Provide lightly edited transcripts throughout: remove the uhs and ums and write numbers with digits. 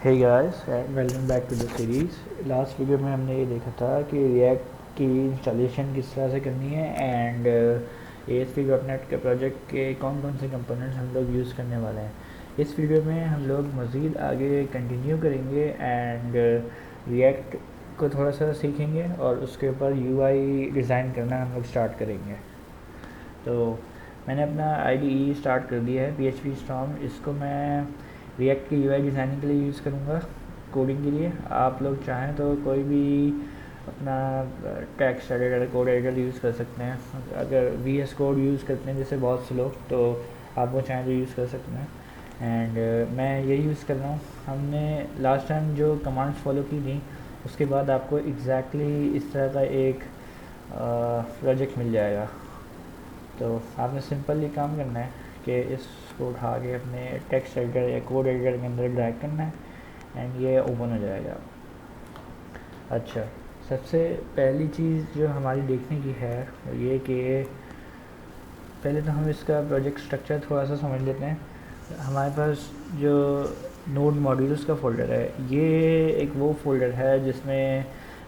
Hey guys, welcome back to the series. Last video में हमने ये देखा था कि रिएक्ट की इंस्टॉलेशन किस तरह से करनी है एंड ASP डॉट नेट के प्रोजेक्ट के कौन कौन से कंपोनेंट्स हम लोग यूज़ करने वाले हैं। इस वीडियो में हम लोग मज़ीद आगे कंटिन्यू करेंगे एंड रिएक्ट को थोड़ा सा सीखेंगे और उसके ऊपर UI डिज़ाइन करना हम लोग स्टार्ट करेंगे। तो मैंने अपना IDE स्टार्ट कर दिया है, PHP Storm। इसको मैं रिएक्ट की UI डिज़ाइनिंग के लिए यूज़ करूँगा, कोडिंग के लिए। आप लोग चाहें तो कोई भी अपना text editor, code editor use कर सकते हैं। अगर VS कोड यूज़ करते हैं जैसे बहुत से लोग, तो आप वो चाहें तो यूज़ कर सकते हैं। एंड मैं यही यूज़ कर रहा हूँ। हमने लास्ट टाइम जो कमांड्स फॉलो की थी उसके बाद आपको एग्जैक्टली इस तरह का एक प्रोजेक्ट मिल जाएगा। तो आपने सिंपल ये काम करना है कि इसको उठा के अपने टेक्स्ट एडिटर या कोड एडिटर के अंदर ड्रैग करना है एंड ये ओपन हो जाएगा। अच्छा, सबसे पहली चीज़ जो हमारी देखने की है ये कि पहले तो हम इसका प्रोजेक्ट स्ट्रक्चर थोड़ा सा समझ लेते हैं। हमारे पास जो नोड मॉड्यूल्स का फ़ोल्डर है, ये एक वो फ़ोल्डर है जिसमें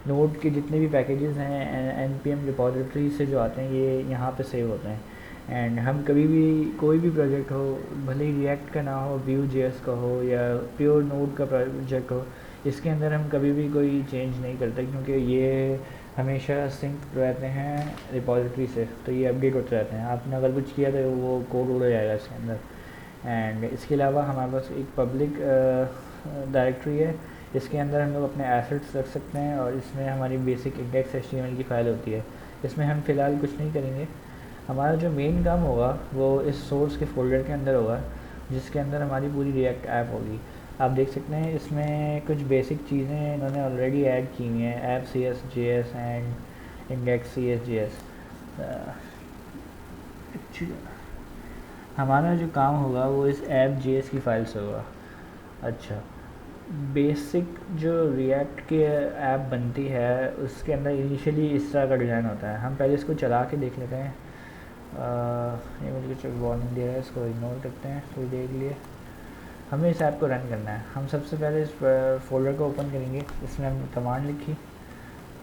नोड के जितने भी पैकेजेस हैं npm रिपॉजिटरी से जो आते हैं ये यहाँ पे सेव होते हैं। एंड हम कभी भी कोई भी प्रोजेक्ट हो, भले ही रिएक्ट का ना हो, Vue.js का हो या प्योर नोड का प्रोजेक्ट हो, इसके अंदर हम कभी भी कोई चेंज नहीं करते क्योंकि ये हमेशा सिंक रहते हैं रिपॉजिटरी से, तो ये अपडेट होते रहते हैं। आपने अगर कुछ किया तो वो कोड उड़ जाएगा इसके अंदर। एंड इसके अलावा हमारे पास एक पब्लिक डायरेक्टरी है, इसके अंदर हम लोग अपने एसेट्स रख सकते हैं और इसमें हमारी बेसिक इंडेक्स HTML की फ़ाइल होती है। इसमें हम फ़िलहाल कुछ नहीं करेंगे। हमारा जो मेन काम होगा वो इस सोर्स के फ़ोल्डर के अंदर होगा जिसके अंदर हमारी पूरी रिएक्ट ऐप होगी। आप देख सकते हैं इसमें कुछ बेसिक चीज़ें इन्होंने ऑलरेडी ऐड की हुई हैं, app CS.js and index CS.js। हमारा जो काम होगा वो इस ऐप JS की फ़ाइल से होगा। अच्छा, बेसिक जो रिएक्ट के ऐप बनती है उसके अंदर इनिशियली इस तरह का डिज़ाइन होता है। हम पहले इसको चला के देख लेते हैं। ये मुझे कुछ वार्निंग दे रहा है, इसको इग्नोर करते हैं थोड़ी देर के लिए। हमें इस ऐप को रन करना है। हम सबसे पहले इस फोल्डर को ओपन करेंगे। इसमें हमने कमांड लिखी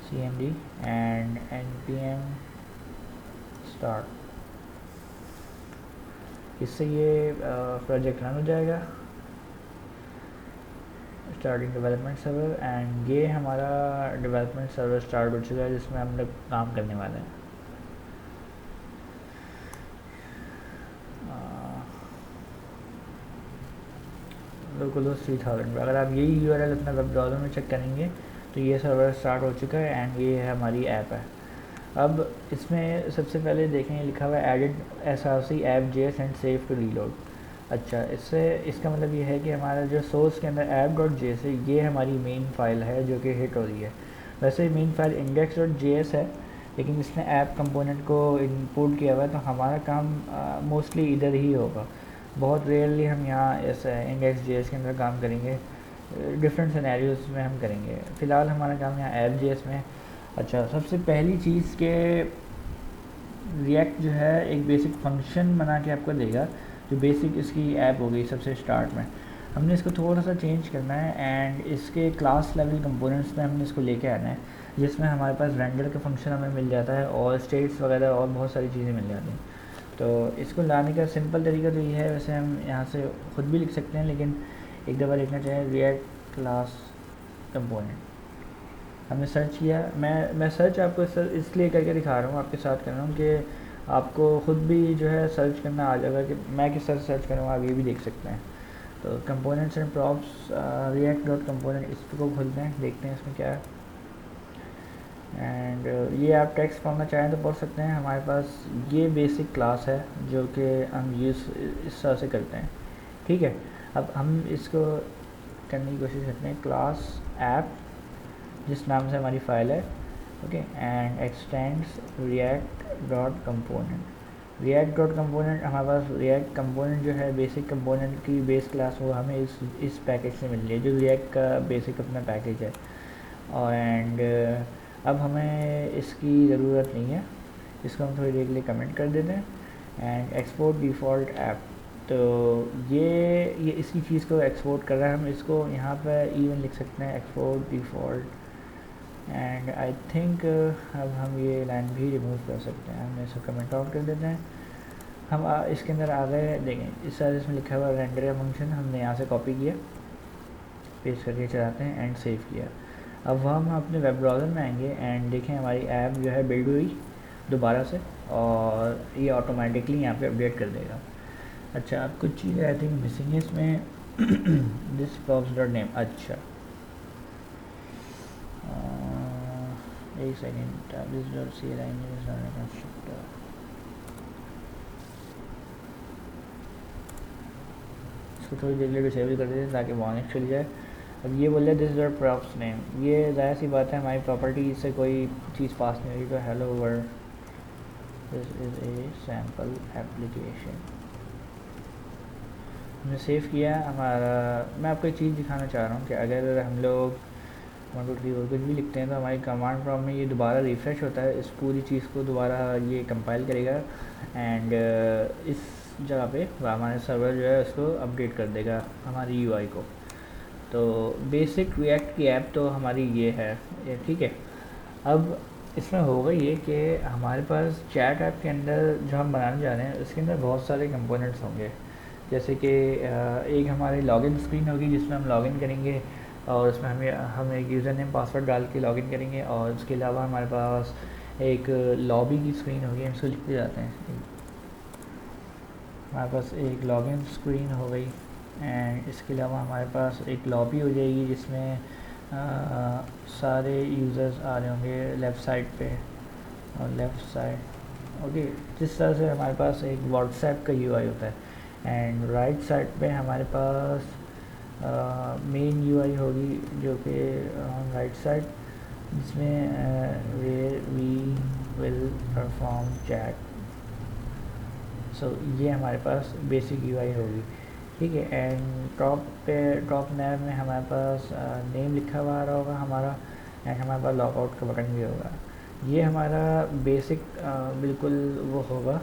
cmd एंड npm स्टार्ट। इससे ये प्रोजेक्ट रन हो जाएगा, स्टार्टिंग डेवलपमेंट सर्वर। एंड ये हमारा डेवलपमेंट सर्वर स्टार्ट हो चुका है जिसमें हम लोग काम करने वाले हैं। लोकल 3000 पर अगर आप यही URL अपना वेब ब्राउज़र में चेक करेंगे तो ये सर्वर स्टार्ट हो चुका है एंड ये है हमारी ऐप है। अब इसमें सबसे पहले देखें लिखा हुआ है edit src app JS and save to reload. अच्छा, इससे इसका मतलब ये है कि हमारा जो सोर्स के अंदर app.js है ये हमारी मेन फाइल है जो कि हिट हो रही है। वैसे मेन फाइल index.js है लेकिन इसने ऐप कंपोनेंट को इंपोर्ट किया हुआ है, तो हमारा काम मोस्टली इधर ही होगा। बहुत रेयरली हम यहाँ ऐसे index.js के अंदर काम करेंगे, डिफरेंट सिनेरियोज में हम करेंगे। फ़िलहाल हमारा काम यहाँ ऐप.js में। अच्छा, सबसे पहली चीज़ के रिएक्ट जो है एक बेसिक फंक्शन बना के आपको देगा जो बेसिक इसकी ऐप हो गई। सबसे स्टार्ट में हमने इसको थोड़ा सा चेंज करना है एंड इसके क्लास लेवल कंपोनेंट्स में हमने इसको लेके आना है जिसमें हमारे पास रेंडर का फंक्शन हमें मिल जाता है और स्टेट्स वगैरह और बहुत सारी चीज़ें मिल जाती हैं। तो इसको लाने का सिंपल तरीका तो ये है, वैसे हम यहाँ से ख़ुद भी लिख सकते हैं लेकिन एक दफ़ा लिखना चाहिए रिएक्ट क्लास कंपोनेंट। हमने सर्च किया। मैं सर्च आपको इसलिए करके दिखा रहा हूँ, आपके साथ कर रहा हूँ कि आपको ख़ुद भी जो है सर्च करना आ जाएगा कि मैं किस तरह सर्च करूँगा, आप ये भी देख सकते हैं। तो components and props react dot component, इसको खोलते हैं, देखते हैं इसमें क्या है। एंड ये आप टेक्स्ट पढ़ना चाहें तो पढ़ सकते हैं। हमारे पास ये बेसिक क्लास है जो कि हम यूज़ इस तरह से करते हैं, ठीक है। अब हम इसको करने की कोशिश करते हैं, क्लास ऐप जिस नाम से हमारी फ़ाइल है, okay, and x tends react dot component. React dot component हमारे पास रिएक्ट कंपोनेंट जो है बेसिक कंपोनेंट की बेस क्लास वो हमें इस पैकेज से मिल रही है जो रिएक्ट का बेसिक अपना पैकेज है। और एंड अब हमें इसकी ज़रूरत नहीं है, इसको हम थोड़ी देर के लिए कमेंट कर देते हैं। एंड एक्सपोर्ट डिफ़ॉल्ट ऐप, तो ये इसी चीज़ को एक्सपोर्ट कर रहा है। हम इसको यहाँ पर इवन लिख सकते हैं export default, and I think अब हम ये लाइन भी रिमूव कर सकते हैं। हम इसको कमेंट आउट कर देते हैं। हम इसके अंदर आ गए, देखें इस साइज में लिखा हुआ रेंडर फंक्शन हमने यहाँ से कॉपी किया, पेस्ट करके चलाते हैं एंड सेव किया। अब हम अपने वेब ब्राउज़र में आएंगे एंड देखें हमारी ऐप जो है बिल्ड हुई दोबारा से, और ये ऑटोमेटिकली यहाँ पे अपडेट कर देगा। अच्छा, अब कुछ चीज़ें आई थिंक मिसिंग है इसमें। दिस प्रॉप्स डॉट नेम, अच्छा एक second, this dot C constructor, इसको थोड़ी देर के लिए डिसेबल कर देते हैं ताकि वार्निंग चली जाए। अब ये बोले दिस डॉट प्रॉप्स नेम, ये ज़ाहिर सी बात है हमारी प्रॉपर्टी से कोई चीज़ पास नहीं होगी। तो hello world, this is a sample application, हमने सेव किया हमारा। मैं आपको एक चीज़ दिखाना चाह रहा हूँ कि अगर हम लोग 1 2 3 और कुछ भी लिखते हैं तो हमारी कमांड प्रॉम्प्ट में ये दोबारा रिफ़्रेश होता है, इस पूरी चीज़ को दोबारा ये कंपाइल करेगा एंड इस जगह पे हमारे सर्वर जो है उसको अपडेट कर देगा हमारी यूआई को। तो बेसिक रिएक्ट की ऐप तो हमारी ये है, ये ठीक है। अब इसमें होगा ये कि हमारे पास चैट ऐप के अंदर जो हम बनाने जा रहे हैं उसके अंदर बहुत सारे कंपोनेंट्स होंगे। जैसे कि एक हमारी लॉगिन स्क्रीन होगी जिसमें हम लॉगिन करेंगे और उसमें हम एक यूज़र नेम पासवर्ड डाल के लॉगिन करेंगे, और उसके अलावा हमारे पास एक लॉबी की स्क्रीन होगी, हम इसको लिखते जाते हैं। हमारे पास एक लॉगिन स्क्रीन हो गई एंड इसके अलावा हमारे पास एक लॉबी हो जाएगी जिसमें सारे यूज़र्स आ रहे होंगे लेफ़्ट साइड पे और लेफ़्ट साइड, ओके। जिस तरह से हमारे पास एक व्हाट्सएप का यूआई होता है, एंड राइट साइड पे हमारे पास मेन यूआई होगी जो कि राइट साइड, जिसमें where we will perform chat. So ये हमारे पास बेसिक यूआई होगी, ठीक है। एंड टॉप नैव में हमारे पास नेम लिखा हुआ आ रहा होगा हमारा, एंड हमारे पास लॉगआउट का बटन भी होगा। ये हमारा बेसिक बिल्कुल वो होगा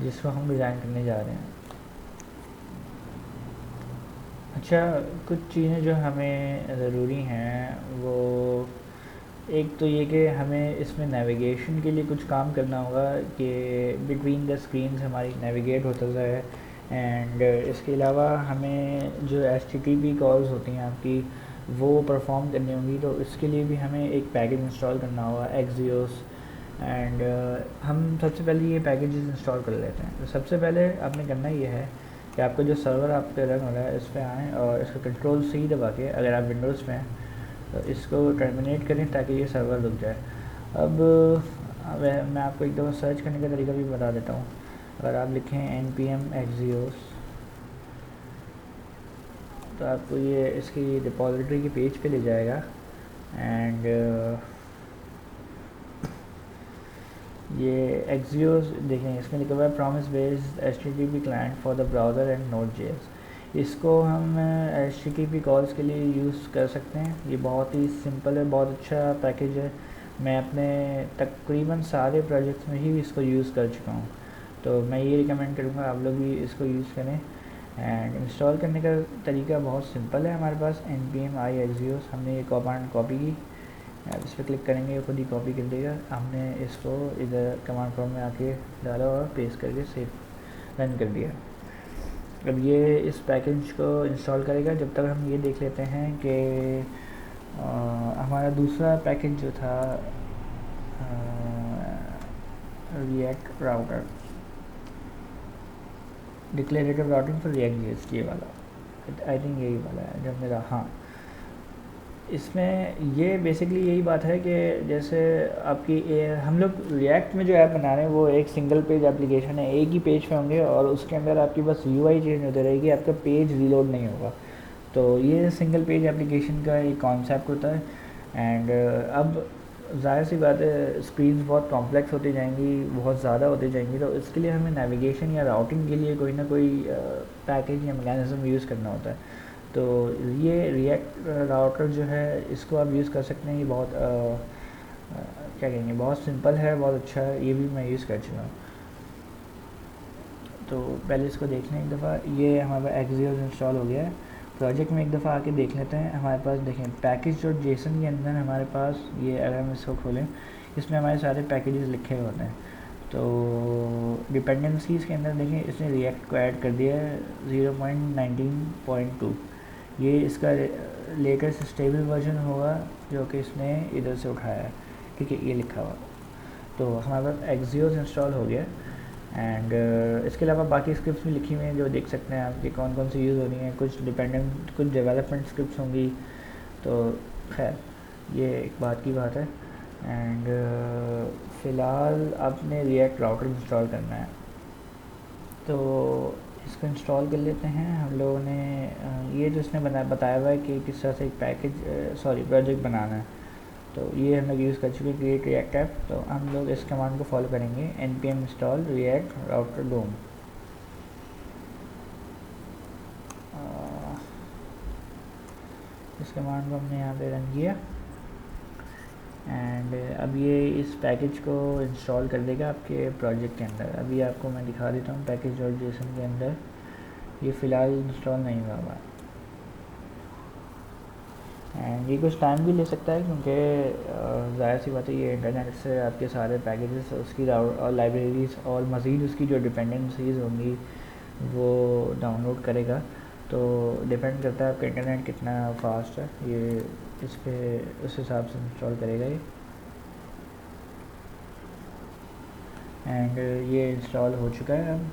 जिसको हम डिज़ाइन करने जा रहे हैं। अच्छा, कुछ चीज़ें जो हमें ज़रूरी हैं वो एक तो ये कि हमें इसमें नेविगेशन के लिए कुछ काम करना होगा कि बिटवीन द स्क्रीन्स हमारी नेविगेट होता जाए, एंड इसके अलावा हमें जो HTTP कॉल्स होती हैं आपकी वो परफॉर्म करनी होंगी। तो इसके लिए भी हमें एक पैकेज इंस्टॉल करना होगा Axios, एंड हम सबसे पहले ये पैकेजेस इंस्टॉल कर लेते हैं। तो सबसे पहले आपने करना ये है कि आपका जो सर्वर आप पे रन हो रहा है इस पर आएँ और इसको Ctrl+C दबा के, अगर आप विंडोज़ में हैं तो इसको टर्मिनेट करें ताकि ये सर्वर रुक जाए। अब मैं आपको एक दफ़ा सर्च करने का तरीका भी बता देता हूँ। अगर आप लिखें npm Axios तो आपको ये इसकी रिपॉजिटरी के पेज पे ले जाएगा, एंड ये Axios देखें, इसमें लिखा हुआ है promise based HTTP client for the browser and Node.js। इसको हम HTTP कॉल्स के लिए यूज़ कर सकते हैं। ये बहुत ही सिंपल है, बहुत अच्छा पैकेज है। मैं अपने तकरीबन सारे प्रोजेक्ट्स में ही इसको यूज़ कर चुका हूँ, तो मैं ये रिकमेंड करूँगा आप लोग भी इसको यूज़ करें। एंड इंस्टॉल करने का तरीका बहुत सिंपल है। हमारे पास npm i Axios, हमने ये कमांड कॉपी की, आप इस पर क्लिक करेंगे खुद ही कॉपी कर देगा। हमने इसको इधर कमांड प्रॉम्प्ट में आके डाला और पेस्ट करके सेव रन कर दिया। अब ये इस पैकेज को इंस्टॉल करेगा। जब तक हम ये देख लेते हैं कि हमारा दूसरा पैकेज जो था react router, declarative routing for React.js, ये वाला आई थिंक यही वाला है जब मेरा, हाँ। इसमें ये बेसिकली यही बात है कि जैसे आपकी हम लोग रिएक्ट में जो ऐप बना रहे हैं वो एक सिंगल पेज एप्लीकेशन है, एक ही पेज पे होंगे और उसके अंदर आपकी बस यूआई चेंज होती रहेगी, आपका पेज रीलोड नहीं होगा। तो ये सिंगल पेज एप्लीकेशन का एक कॉन्सेप्ट होता है। एंड अब ज़ाहिर सी बात है स्क्रीन्स बहुत कॉम्प्लेक्स होती जाएंगी, बहुत ज़्यादा होती जाएंगी, तो इसके लिए हमें नेविगेशन या राउटिंग के लिए कोई ना कोई पैकेज या मैकेनिज़्म यूज़ करना होता है। तो ये रिएक्ट राउटर जो है इसको आप यूज़ कर सकते हैं। ये बहुत क्या कहेंगे, बहुत सिंपल है, बहुत अच्छा है, ये भी मैं यूज़ कर चुका हूँ। तो पहले इसको देख लें एक दफ़ा। ये हमारा एक्सियोस इंस्टॉल हो गया है। प्रोजेक्ट में एक दफ़ा आके देख लेते हैं। हमारे पास देखें पैकेज डॉट जेसन के अंदर हमारे पास ये, अगर हम इसको खोलें, इसमें हमारे सारे पैकेजेस लिखे हुए होते हैं। तो डिपेंडेंसीज़ के अंदर देखें इसने रिएक्ट को ऐड कर दिया है 0.19.2। ये इसका लेटेस्ट स्टेबल वर्जन होगा जो कि इसने इधर से उठाया है, ठीक है, ये लिखा हुआ। तो हमारे पास एक्सियोस इंस्टॉल हो गया। एंड इसके अलावा बाकी स्क्रिप्ट्स भी लिखी हुई हैं जो देख सकते हैं आप कि कौन कौन सी यूज़ हो रही हैं। कुछ डिपेंडेंट, कुछ डेवलपमेंट स्क्रिप्ट्स होंगी। तो खैर ये एक बात की बात है। एंड फ़िलहाल आपने रिएक्ट राउटर इंस्टॉल करना है, तो इसको इंस्टॉल कर लेते हैं। हम लोगों ने ये जो इसने बताया हुआ है कि किस तरह से एक प्रोजेक्ट बनाना है, तो ये हम लोग यूज़ कर चुके हैं, क्रिएट रिएक्ट ऐप। तो हम लोग इस कमांड को फॉलो करेंगे, npm इंस्टॉल रिएक्ट राउटर डोम। इस कमांड को हमने यहाँ पे रन किया। एंड अब ये इस पैकेज को इंस्टॉल कर देगा आपके प्रोजेक्ट के अंदर। अभी आपको मैं दिखा देता हूँ पैकेज डॉट जेसन के अंदर ये फ़िलहाल इंस्टॉल नहीं हुआ हुआ। एंड ये कुछ टाइम भी ले सकता है क्योंकि ज़ाहिर सी बात है ये इंटरनेट से आपके सारे पैकेजेस, उसकी और लाइब्रेरीज़ और मज़ीद उसकी जो डिपेंडेंसीज़ होंगी वो डाउनलोड करेगा। तो डिपेंड करता है आपका इंटरनेट कितना फास्ट है, ये इस पे उस हिसाब से इंस्टॉल करेगा ये। एंड ये इंस्टॉल हो चुका है अब,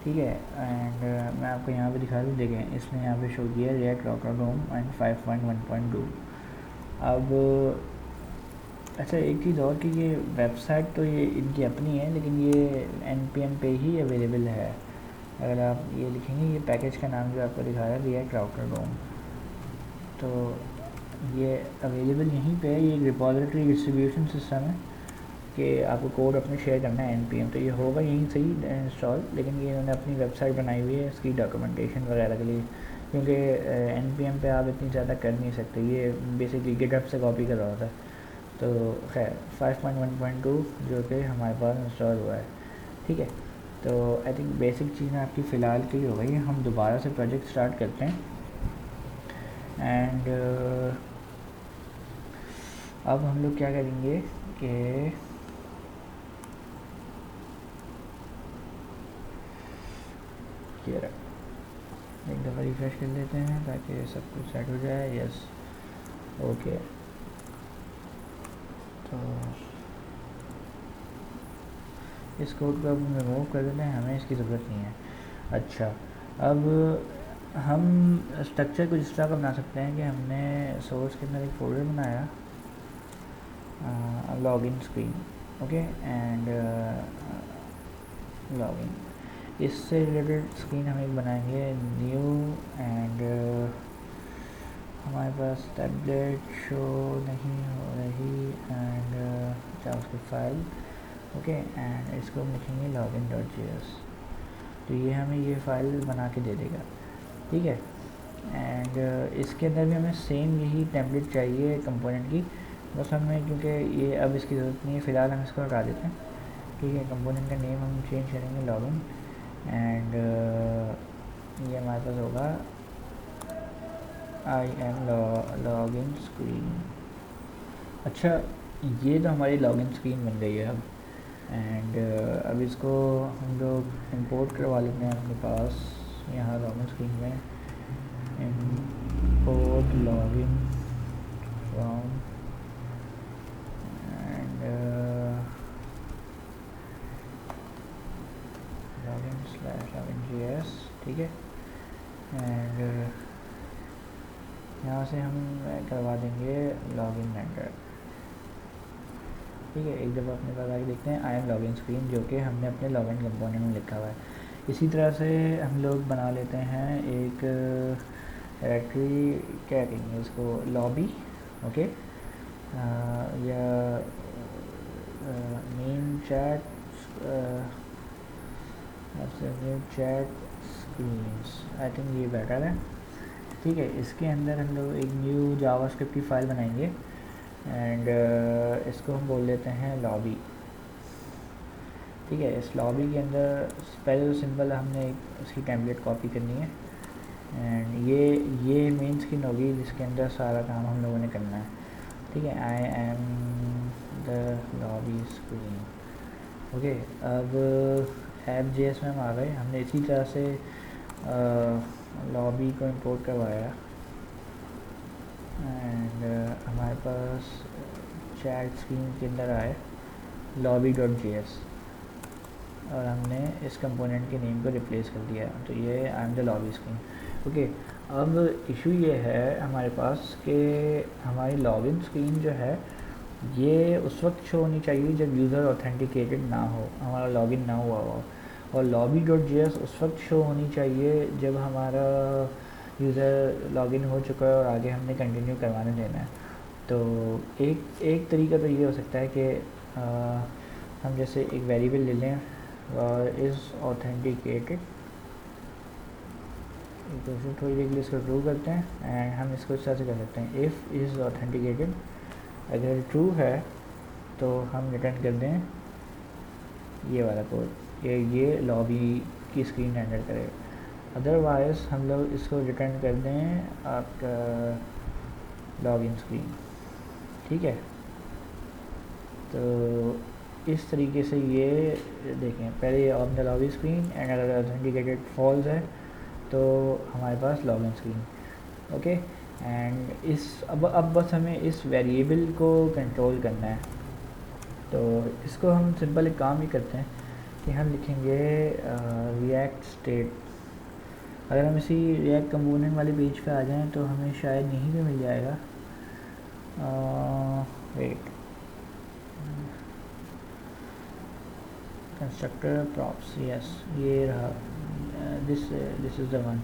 ठीक है। एंड मैं आपको यहाँ पे दिखा दूँ, देखें इसने यहाँ पे शो किया रिएक्ट राउटर डोम एंड 5.1.2। अब अच्छा एक चीज़ और कि ये वेबसाइट तो ये इनकी अपनी है, लेकिन ये npm पे ही अवेलेबल है। अगर आप ये लिखेंगे, ये पैकेज का नाम जो आपको दिखा रहा है रिएक्ट राउटर डोम, तो ये अवेलेबल यहीं पे है। ये एक रिपॉजिटरी डिस्ट्रीब्यूशन सिस्टम है कि आपको कोड अपने शेयर करना है npm, तो ये होगा यहीं से ही इंस्टॉल। लेकिन ये इन्होंने अपनी वेबसाइट बनाई हुई है इसकी डॉक्यूमेंटेशन वगैरह के लिए, क्योंकि npm पे आप इतनी ज़्यादा कर नहीं सकते। ये बेसिकली गिटहब से कॉपी कर रहा होता है। तो खैर 5.1.2 जो कि हमारे पास इंस्टॉल हुआ है, ठीक है। तो आई थिंक बेसिक चीज़ें आपकी फ़िलहाल की हो गई। हम दोबारा से प्रोजेक्ट स्टार्ट करते हैं। एंड अब हम लोग क्या करेंगे कि एक दफ़ा रिफ्रेश कर लेते हैं ताकि सब कुछ सेट हो जाए। Yes, okay. तो इस कोड को अब रिमूव कर देते हैं, हमें इसकी ज़रूरत नहीं है। अच्छा, अब हम स्ट्रक्चर को इस तरह का बना सकते हैं कि हमने सोर्स के अंदर एक फोल्डर बनाया, login screen, okay. And login, इससे रिलेटेड स्क्रीन हम एक बनाएंगे न्यू। एंड हमारे पास टैबलेट शो नहीं हो रही। And JavaScript file, okay. And इसको हम लिखेंगे login.js। तो ये हमें ये फ़ाइल बना के दे देगा, ठीक है। एंड इसके अंदर भी हमें सेम यही टेम्पलेट चाहिए कंपोनेंट की, बस हमें, क्योंकि ये अब इसकी ज़रूरत नहीं है, फ़िलहाल हम इसको हटा देते हैं, ठीक है। कंपोनेंट का नेम हम चेंज करेंगे लॉगिन। एंड ये हमारे पास होगा आई एम लॉगिन स्क्रीन। अच्छा, ये तो हमारी लॉगिन स्क्रीन बन गई है अब। एंड अब इसको हम लोग इंपोर्ट करवा लेते हैं अपने पास यहाँ लॉगिन स्क्रीन में। Import login from and login/login.js, ठीक है। एंड यहाँ से हम करवा देंगे लॉगिन मेथड, ठीक है। एक दफ़ा अपने पास आगे देखते हैं आई एम लॉगिन स्क्रीन, जो कि हमने अपने लॉगिन कंपोनेंट में लिखा हुआ है। इसी तरह से हम लोग बना लेते हैं एक डायरेक्टरी, क्या कहेंगे इसको, लॉबी, ओके, या main chat, chat screens, I think ये बेटर है, ठीक है। इसके अंदर हम लोग एक न्यू जावास्क्रिप्ट की फ़ाइल बनाएंगे। एंड इसको हम बोल लेते हैं लॉबी। ठीक है। इस लॉबी के अंदर पहले तो सिंपल हमने उसकी टेम्पलेट कॉपी करनी है, एंड ये मेन स्क्रीन होगी जिसके अंदर सारा काम हम लोगों ने करना है। ठीक है, I am the lobby screen. Okay, अब ऐप JS में हम आ गए। हमने इसी तरह से लॉबी को इंपोर्ट करवाया, एंड हमारे पास चैट स्क्रीन के अंदर आए lobby.js, और हमने इस कंपोनेंट के नेम को रिप्लेस कर दिया, तो ये I am the lobby screen. Okay, अब इशू ये है हमारे पास कि हमारी लॉगिन स्क्रीन जो है ये उस वक्त शो होनी चाहिए जब यूज़र ऑथेंटिकेटेड ना हो, हमारा लॉगिन ना हुआ हो, और lobby.js उस वक्त शो होनी चाहिए जब हमारा यूज़र लॉगिन हो चुका है और आगे हमने कंटिन्यू करवाने देना है। तो एक तरीका तो ये हो सकता है कि हम जैसे एक वेरिएबल ले लें इज़ ऑथेंटिकेटेड, तो थोड़ी देर के लिए इसको ट्रू करते हैं, एंड हम इसको इस तरह से कर सकते हैं इफ़ इज़ ऑथेंटिकेटेड। अगर ट्रू है तो हम रिटर्न कर दें ये वाला कोड, ये लॉबी की स्क्रीन रेंडर करेगा। अदरवाइज़ हम लोग इसको रिटर्न कर दें आपका लॉगिन स्क्रीन। ठीक है, तो इस तरीके से ये देखें, पहले on the lobby screen, and अगर ऑथेंटिकेटेड फॉल्स है तो हमारे पास लॉगिन स्क्रीन। ओके, एंड अब बस हमें इस वेरिएबल को कंट्रोल करना है। तो इसको हम सिंपल एक काम ही करते हैं कि हम लिखेंगे रिएक्ट स्टेट। अगर हम इसी रिएक्ट कंपोनेंट वाले पेज पे आ जाएं तो हमें शायद यहीं पे मिल जाएगा, वेट, कंस्ट्रक्टर प्रॉप्स, यस ये रहा, दिस इज़ द वन।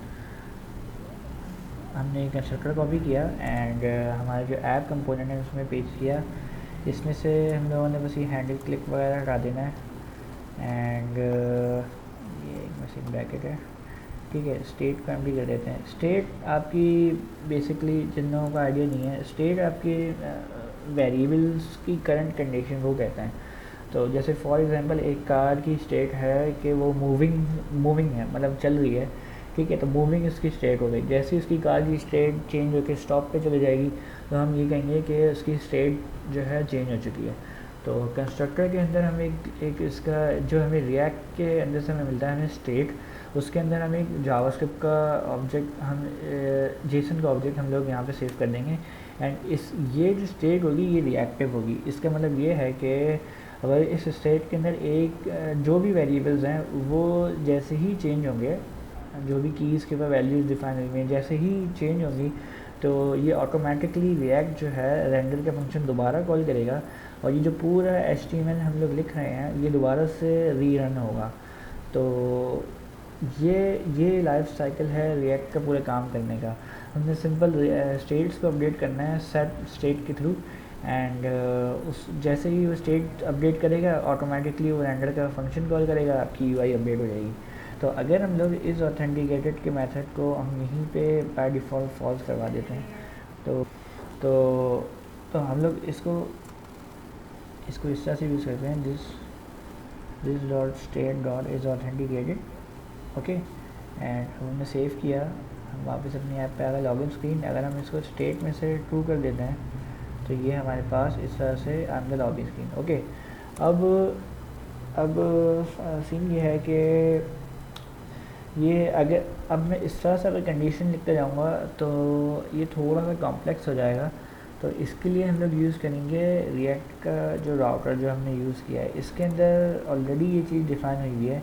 हमने कंस्ट्रक्टर कॉपी किया, एंड हमारा जो ऐप कंपोनेंट है उसमें पेज किया। इसमें से हम लोगों ने बस ये हैंडल क्लिक वगैरह हटा देना है, एंड ये एक मशीन ब्रैकेट है। ठीक है, स्टेट को एम्प्टी कर देते हैं। स्टेट आपकी बेसिकली जिन लोगों का आइडिया नहीं है, स्टेट आपके वेरिएबल्स की करंट कंडीशन को कहते हैं। तो जैसे फॉर एग्जांपल एक कार की स्टेट है कि वो मूविंग है, मतलब चल रही है। ठीक है, तो मूविंग इसकी स्टेट हो गई। जैसे उसकी कार की स्टेट चेंज होकर स्टॉप पे चली जाएगी तो हम ये कहेंगे कि उसकी स्टेट जो है चेंज हो चुकी है। तो कंस्ट्रक्टर के अंदर हम एक इसका जो हमें रिएक्ट के अंदर से हमें मिलता है हमें स्टेट, उसके अंदर हम एक जावास्क्रिप्ट का ऑब्जेक्ट, हम जेसन का ऑब्जेक्ट हम लोग यहाँ पे सेव कर देंगे, एंड ये जो स्टेट होगी ये रिएक्टिव होगी। इसका मतलब ये है कि अगर इस स्टेट के अंदर एक जो भी वेरिएबल्स हैं वो जैसे ही चेंज होंगे, जो भी कीज़ के ऊपर वैल्यूज़ डिफाइन हुई हैं जैसे ही चेंज होंगी, तो ये ऑटोमेटिकली रिएक्ट जो है रेंडर का फंक्शन दोबारा कॉल करेगा, और ये जो पूरा HTML हम लोग लिख रहे हैं ये दोबारा से रीरन होगा। तो ये लाइफ साइकिल है रिएक्ट का पूरे काम करने का। हमने सिंपल स्टेट्स को अपडेट करना है सेट स्टेट के थ्रू, एंड उस जैसे ही वो स्टेट अपडेट करेगा ऑटोमेटिकली वो रेंडर का फंक्शन कॉल करेगा, आपकी UI अपडेट हो जाएगी। तो अगर हम लोग इस ऑथेंटिकेटेड के मेथड को हम यहीं पे बाय डिफ़ॉल्ट फॉल्स करवा देते हैं तो हम लोग इसको इस तरह से यूज़ करते हैं, this dot state dot is authenticated. Okay, and हमने सेव किया, हम वापस अपनी ऐप पे आ गए लॉगिन स्क्रीन। अगर हम इसको स्टेट में से ट्रू कर देते हैं तो ये हमारे पास इस तरह से I am the login screen. Okay, अब सीन ये है कि ये अगर अब मैं इस तरह से अगर कंडीशन लिखते जाऊँगा तो ये थोड़ा सा कॉम्प्लेक्स हो जाएगा। तो इसके लिए हम लोग यूज़ करेंगे रिएक्ट का जो राउटर जो हमने यूज़ किया है, इसके अंदर ऑलरेडी ये चीज़ डिफ़ाइन हुई है।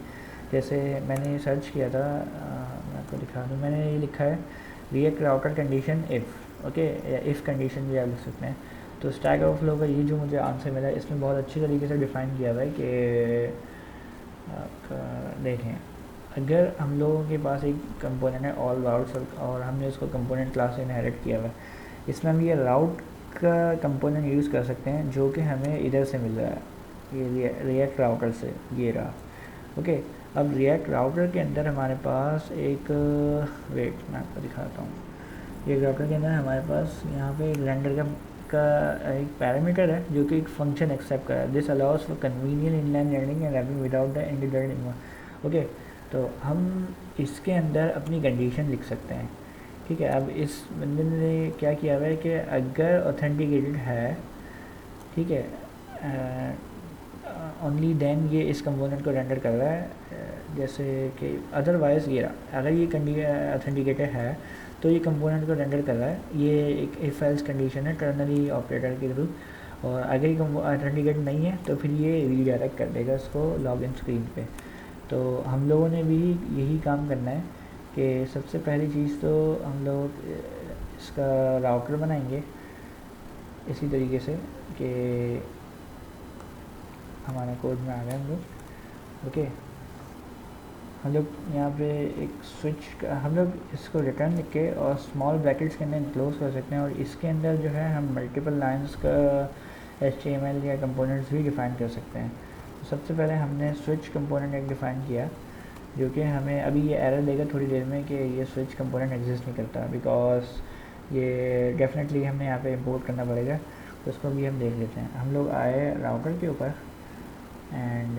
जैसे मैंने सर्च किया था, मैं आपको दिखा दूँ, मैंने ये लिखा है react router condition if. Okay, या इफ़ कंडीशन भी आप लिख सकते हैं। तो स्टैक ओवरफ्लो का ये जो मुझे आंसर मिला है इसमें बहुत अच्छी तरीके से डिफ़ाइन किया हुआ है कि आपका देखें, अगर हम लोगों के पास एक कंपोनेंट है ऑल राउट्स, और हमने उसको कंपोनेंट क्लास से इनहेरिट किया हुआ है, इसमें हम ये राउट का कंपोनेंट यूज़ कर सकते हैं जो कि हमें इधर से मिल रहा है, ये रिएक्ट राउटर से ये रहा। ओके, अब रिएक्ट राउटर के अंदर हमारे पास एक वेट मैं आपको दिखाता हूँ। ये राउटर के अंदर हमारे पास यहाँ पे एक रेंडर का इसका एक पैरामीटर है जो कि एक फंक्शन एक्सेप्ट कर रहा है। This allows for convenient inline landing and wrapping without the individual. Okay, तो हम इसके अंदर अपनी कंडीशन लिख सकते हैं। ठीक है, अब इस बंदे ने क्या किया हुआ है कि अगर ऑथेंटिकेटेड है, ठीक है, ओनली देन ये इस कंपोनेंट को रेंडर कर रहा है। जैसे कि अदरवाइज़ ये रहा, अगर ये ऑथेंटिकेटेड है तो ये कंपोनेंट को रेंडर कर रहा है। ये एक इफ एल्स कंडीशन है टर्नरी ऑपरेटर के थ्रू, और अगर ये ऑथेंटिकेट नहीं है तो फिर ये रीडायरेक्ट कर देगा इसको लॉगिन स्क्रीन पे। तो हम लोगों ने भी यही काम करना है कि सबसे पहली चीज़ तो हम लोग इसका राउटर बनाएंगे इसी तरीके से कि हमारा कोड में आ गए हम लोग। ओके, हम लोग यहाँ पे एक स्विच, हम लोग इसको रिटर्न लिख के और स्मॉल ब्रैकेट्स के अंदर इनक्लोज कर सकते हैं, और इसके अंदर जो है हम मल्टीपल लाइंस का HTML या कंपोनेंट्स भी डिफ़ाइन कर सकते हैं। तो सबसे पहले हमने स्विच कंपोनेंट एक डिफ़ाइन किया, जो कि हमें अभी ये एरर देगा थोड़ी देर में कि ये स्विच कंपोनेंट एग्जिस्ट नहीं करता, बिकॉज ये डेफिनेटली हमें यहाँ पे इंपोर्ट करना पड़ेगा। तो उसको भी हम देख लेते हैं। हम लोग आए राउटर के ऊपर एंड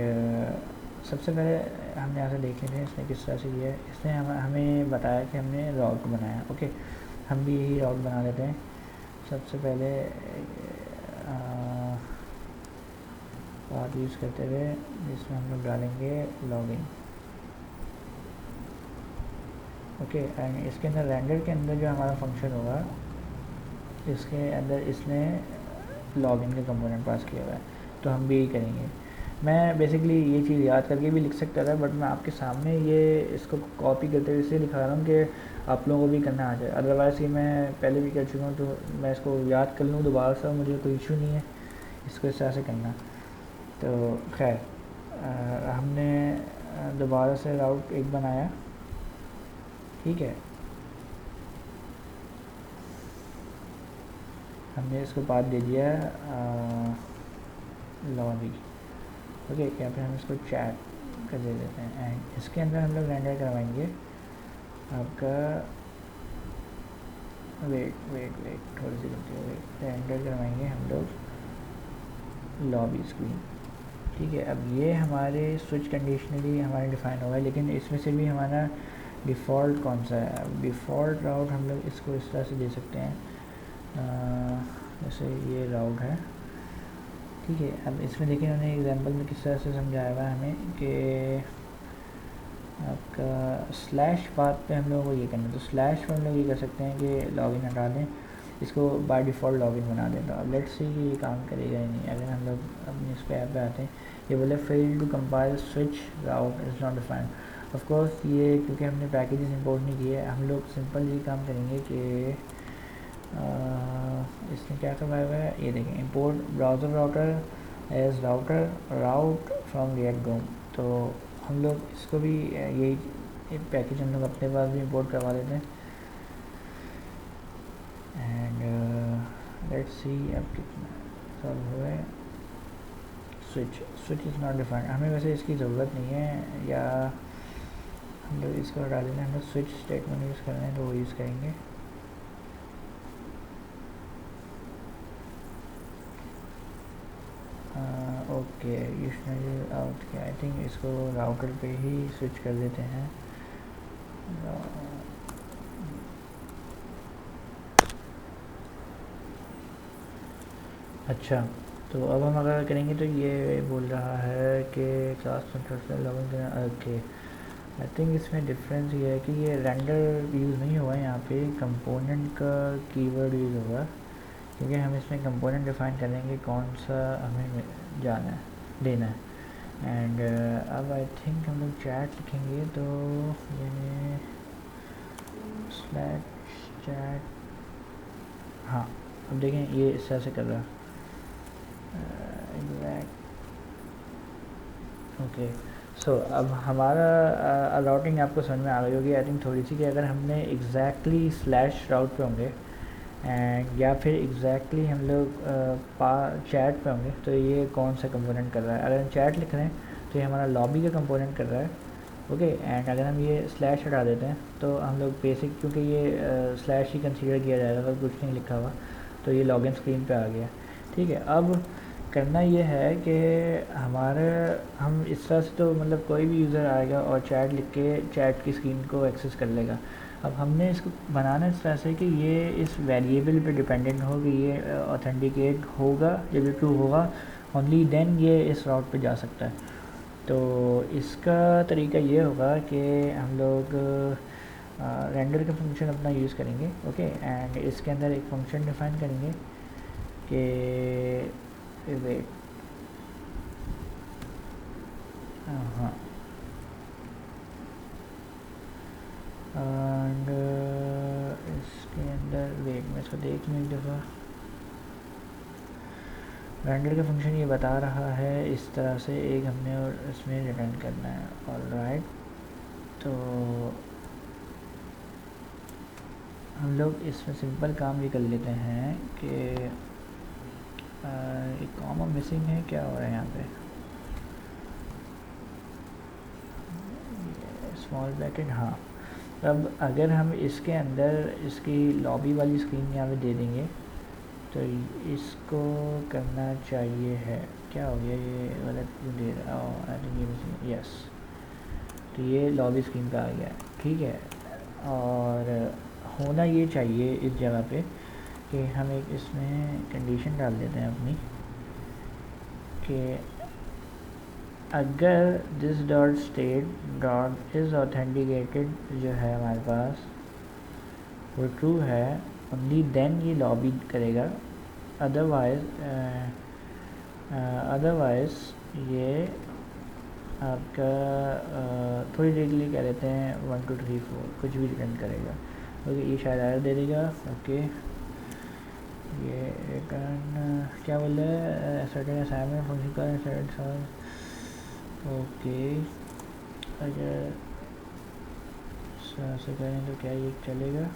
सबसे पहले हमने यहाँ से देख लेते हैं इसने किस तरह से किया है। इसने हमें बताया कि हमने राउट बनाया। ओके, हम भी यही राउट बना लेते हैं। सबसे पहले पाथ यूज़ करते हुए जिसमें हम लोग डालेंगे लॉगिन। ओके, एंड इसके अंदर रेंडर के अंदर जो हमारा फंक्शन होगा, इसके अंदर इसने लॉगिन का कंपोनेंट पास किया हुआ है, तो हम भी यही करेंगे। मैं बेसिकली ये चीज़ याद करके भी लिख सकता था, बट मैं आपके सामने ये इसको कॉपी करते हुए इसलिए लिखा रहा हूँ कि आप लोगों को भी करना आ जाए। अदरवाइज़ ये मैं पहले भी कर चुका हूँ, तो मैं इसको याद कर लूँ दोबारा से, मुझे कोई इशू नहीं है इसको इस तरह से करना। तो खैर, हमने दोबारा से राउट एक बनाया। ठीक है, हमने इसको पाथ दे दिया लॉबी। ओके, यहाँ पे हम इसको चैट कर दे देते हैं, एंड इसके अंदर हम लोग रेंडर करवाएंगे आपका, वेट थोड़ी सी गलती हो गई, रेंडर करवाएंगे हम लोग लॉबी स्क्रीन। ठीक है, अब ये हमारे स्विच कंडीशनली हमारे डिफ़ाइन होगा, लेकिन इसमें से भी हमारा डिफ़ॉल्ट कौन सा है। अब डिफ़ॉल्ट राउट हम लोग इसको इस तरह से दे सकते हैं, जैसे ये राउट है। ठीक है, अब इसमें देखिए उन्होंने एग्जांपल में किस तरह से समझाया हुआ है हमें कि आपका स्लैश पाथ पे हम लोगों को ये करना है। तो स्लैश पर हम लोग ये कर सकते हैं कि लॉगिन हटा दें, इसको बाय डिफ़ॉल्ट लॉगिन बना दें। तो अब लेट्स सी कि ये काम करेगा ही नहीं। अगर हम लोग अपने इस पे ऐप पे आते हैं, ये बोले fail to compile switch route is not defined. Of course ये क्योंकि हमने पैकेजेस इंपोर्ट नहीं किए, हम लोग सिंपल ये काम करेंगे कि इसने क्या करवाया हुआ है, ये देखें, import browser router as router route from React DOM. तो हम लोग इसको भी यही पैकेज हम लोग अपने पास भी इंपोर्ट करवा लेते हैं। एंड लेट्स सी अब कितना सॉल्व हुआ है। स्विच इज़ नॉट डिफाइंड, हमें वैसे इसकी ज़रूरत नहीं है, या हम लोग इसको हटा देना। हम लोग स्विच स्टेटमेंट यूज़ कर रहे हैं तो वो यूज़ करेंगे। ओके, यूजनली आउट के आई थिंक इसको राउटर पे ही स्विच कर देते हैं। अच्छा, तो अब हम अगर करेंगे तो ये बोल रहा है कि क्लास कंट्रोल से लॉगिन करना। ओके, आई थिंक इसमें डिफरेंस ये है कि ये रेंडर यूज़ नहीं हुआ है, यहाँ पे कंपोनेंट का कीवर्ड यूज़ होगा, क्योंकि हम इसमें कंपोनेंट डिफ़ाइन करेंगे कौन सा हमें जाना है, देना है। एंड अब आई थिंक हम लोग चैट लिखेंगे, तो ये स्लैश चैट, हाँ अब देखें ये इस तरह से कर रहा है एग्जैक्ट। ओके, सो अब हमारा राउटिंग आपको समझ में आ गई होगी आई थिंक थोड़ी सी, कि अगर हमने एग्जैक्टली स्लैश राउट पे होंगे एंड या फिर एग्जैक्टली हम लोग चैट पे होंगे, तो ये कौन सा कंपोनेंट कर रहा है। अगर हम चैट लिख रहे हैं तो ये हमारा लॉबी का कंपोनेंट कर रहा है। ओके, एंड अगर हम ये स्लैश हटा देते हैं तो हम लोग बेसिक, क्योंकि ये स्लैश ही कंसीडर किया जाएगा अगर कुछ नहीं लिखा हुआ, तो ये लॉगिन स्क्रीन पे आ गया। ठीक है, अब करना ये है कि हमारे हम इस तरह से तो मतलब कोई भी यूज़र आएगा और चैट लिख के चैट की स्क्रीन को एक्सेस कर लेगा। अब हमने इसको बनाना इस तरह से कि ये इस वेरिएबल पे डिपेंडेंट हो कि ये ऑथेंटिकेट होगा या भी ट्रू होगा, ओनली देन ये इस राउट पे जा सकता है। तो इसका तरीका ये होगा कि हम लोग रेंडर का फंक्शन अपना यूज़ करेंगे। ओके, एंड इसके अंदर एक फंक्शन डिफाइन करेंगे कि वेट, हाँ, एंड इसके अंदर वेट मैं इसको देख लूँ एक दफ़ा। रेंडर का फंक्शन ये बता रहा है इस तरह से एक हमने और इसमें रिटर्न करना है। ऑलराइट, तो हम लोग इसमें सिंपल काम ये कर लेते हैं कि एक कॉमा मिसिंग है, क्या हो रहा है यहाँ पे, स्मॉल ब्रैकेट, हाँ। अब अगर हम इसके अंदर इसकी लॉबी वाली स्क्रीन यहाँ पे दे देंगे तो इसको करना चाहिए है, क्या हो गया ये गलत क्यों दे रहा है, आई थिंक ये यस, तो ये लॉबी स्क्रीन पे आ गया। ठीक है, और होना ये चाहिए इस जगह पे कि हम एक इसमें कंडीशन डाल देते हैं अपनी कि अगर this dot state dot is authenticated जो है हमारे पास वो ट्रू है, ओनली देन ये लॉबी करेगा, अदरवाइज़ ये आपका थोड़ी देर के लिए कह देते हैं 1 2 3 4 कुछ भी रिटर्न करेगा। ओके, ये शायद एरर दे देगा। ओके, ये रिटर्न क्या बोल रहा है, सर्टेन असाइनमेंट फंक्शन का सर्टेन। ओके, अगर से करें तो क्या ये चलेगा।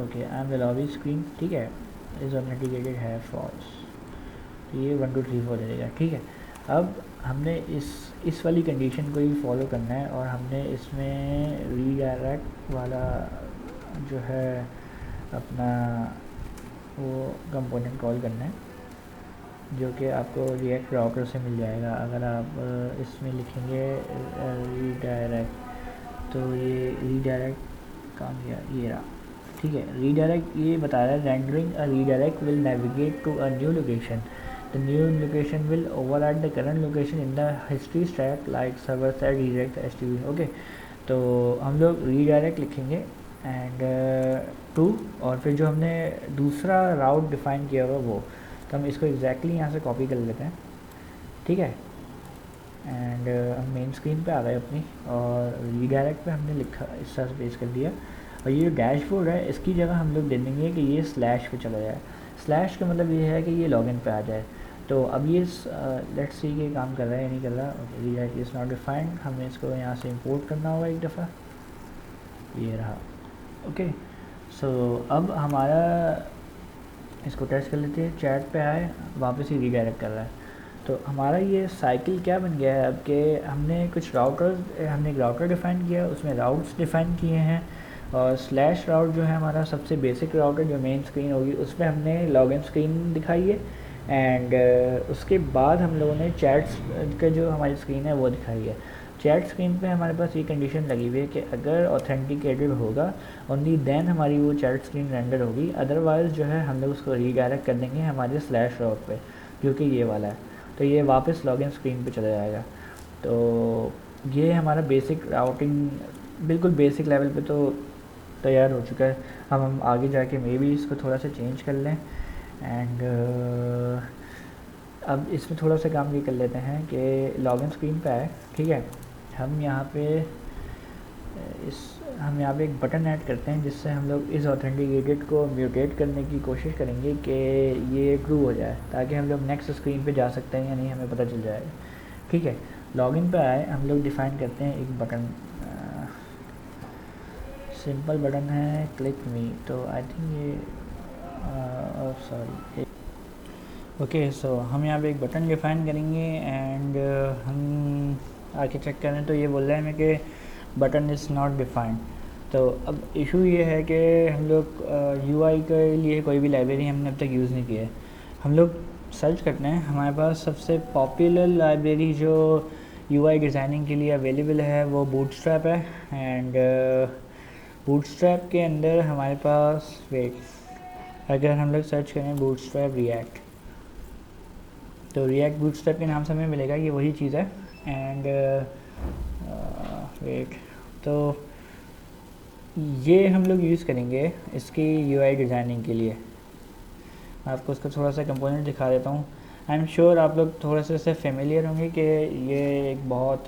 Okay, I am the lobby screen, ठीक है, इज़ ऑथेंटिकेटेड है फॉल्स, तो ये 1 2 3 4 दे देगा। ठीक है, अब हमने इस वाली कंडीशन को ही फॉलो करना है और हमने इसमें रीडायरेक्ट वाला जो है अपना वो कंपोनेंट कॉल करना है जो कि आपको रिएक्ट राउटर से मिल जाएगा। अगर आप इसमें लिखेंगे रीडायरेक्ट तो ये रीडायरेक्ट काम किया, ये रहा। ठीक है, रीडायरेक्ट ये बता रहा है rendering a redirect will navigate to a new location, the new location will override the current location in the history stack like server side redirect HTTP. Okay, तो हम लोग रीडायरेक्ट लिखेंगे एंड टू, और फिर जो हमने दूसरा राउट डिफाइन किया हुआ वो, तो हम इसको एग्जैक्टली यहाँ से कॉपी कर लेते हैं। ठीक है, एंड हम मेन स्क्रीन पे आ गए अपनी और रीडायरेक्ट पे हमने लिखा इस तरह से पेस्ट कर दिया। और ये जो डैशबोर्ड है इसकी जगह हम लोग दे देंगे कि ये स्लैश पे चला जाए। स्लैश का मतलब ये है कि ये लॉगिन पे आ जाए। तो अब ये लेट्स सी के काम कर रहा है या नहीं कर रहा। Okay, redirect is not defined, हमें इसको यहाँ से इंपोर्ट करना होगा एक दफ़ा, ये रहा। ओके, सो अब हमारा इसको टेस्ट कर लेते हैं, चैट पे आए वापस ही रीडायरेक्ट कर रहा है। तो हमारा ये साइकिल क्या बन गया है अब कि हमने कुछ हमने एक राउटर डिफ़ाइन किया, उसमें राउट्स डिफ़ाइन किए हैं और स्लैश राउट जो है हमारा सबसे बेसिक राउट है जो मेन स्क्रीन होगी उसमें हमने लॉगिन स्क्रीन दिखाई है एंड उसके बाद हम लोगों ने चैट्स का जो हमारी स्क्रीन है वो दिखाई है। चैट स्क्रीन पे हमारे पास ये कंडीशन लगी हुई है कि अगर ऑथेंटिकेटेड होगा ओनली देन हमारी वो चैट स्क्रीन रेंडर होगी, अदरवाइज़ जो है हम लोग उसको रीडायरेक्ट कर देंगे हमारे स्लैश राउट पे जो कि ये वाला है, तो ये वापस लॉगिन स्क्रीन पे चला जाएगा। तो ये हमारा बेसिक राउटिंग बिल्कुल बेसिक लेवल पे तो तैयार हो चुका है। हम आगे जाके मे भी इसको थोड़ा सा चेंज कर लें एंड अब इसमें थोड़ा सा काम ये कर लेते हैं कि लॉगिन स्क्रीन पे आए। ठीक है, हम यहाँ पे एक बटन ऐड करते हैं जिससे हम लोग इस ऑथेंटिकेटेड को म्यूटेट करने की कोशिश करेंगे कि ये ट्रू हो जाए ताकि हम लोग नेक्स्ट स्क्रीन पे जा सकते हैं या नहीं हमें पता चल जाएगा। ठीक है, लॉगिन पे आए, हम लोग डिफ़ाइन करते हैं एक बटन, सिंपल बटन है क्लिक मी, तो आई थिंक ये सॉरी ओके, सो हम यहाँ पे एक बटन डिफ़ाइन करेंगे एंड हम आके चेक करें तो ये बोल रहा है हमें कि बटन इज़ नॉट डिफाइंड। तो अब इशू ये है कि हम लोग यूआई के लिए कोई भी लाइब्रेरी हमने अब तक यूज़ नहीं किया है। हम लोग सर्च करते हैं, हमारे पास सबसे पॉपुलर लाइब्रेरी जो यूआई डिज़ाइनिंग के लिए अवेलेबल है वो बूटस्ट्रैप है। एंड बूटस्ट्रैप के अंदर हमारे पास अगर हम लोग सर्च करें बूटस्ट्रैप रिएक्ट, तो रिएक्ट बूटस्ट्रैप के नाम से हमें मिलेगा, ये वही चीज़ है। एंड तो ये हम लोग यूज़ करेंगे इसकी यूआई डिज़ाइनिंग के लिए। मैं आपको उसका थोड़ा सा कंपोनेंट दिखा देता हूँ। आई एम श्योर आप लोग थोड़ा सा इससे फेमिलियर होंगे कि ये एक बहुत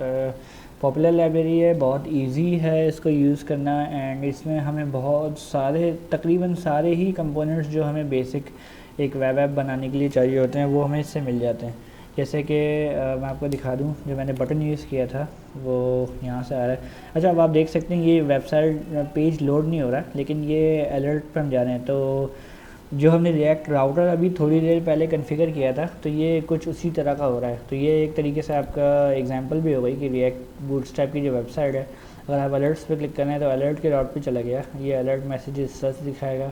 पॉपुलर लाइब्रेरी है, बहुत इजी है इसको यूज़ करना। एंड इसमें हमें बहुत सारे, तकरीबन सारे ही कंपोनेंट्स जो हमें बेसिक एक वेब ऐप बनाने के लिए चाहिए होते हैं वो हमें इससे मिल जाते हैं। जैसे कि मैं आपको दिखा दूं, जो मैंने बटन यूज़ किया था वो यहाँ से आ रहा है। अच्छा, अब आप देख सकते हैं ये वेबसाइट पेज लोड नहीं हो रहा, लेकिन ये अलर्ट पर हम जा रहे हैं। तो जो हमने रिएक्ट राउटर अभी थोड़ी देर पहले कॉन्फ़िगर किया था, तो ये कुछ उसी तरह का हो रहा है। तो ये एक तरीके से आपका एग्जांपल भी हो गई कि रिएक्ट बूटस्ट्रैप की जो वेबसाइट है, अगर आप अलर्ट्स पे क्लिक करना है तो अलर्ट के राउट पे चला गया, ये अलर्ट मैसेजेस सर्च दिखाएगा।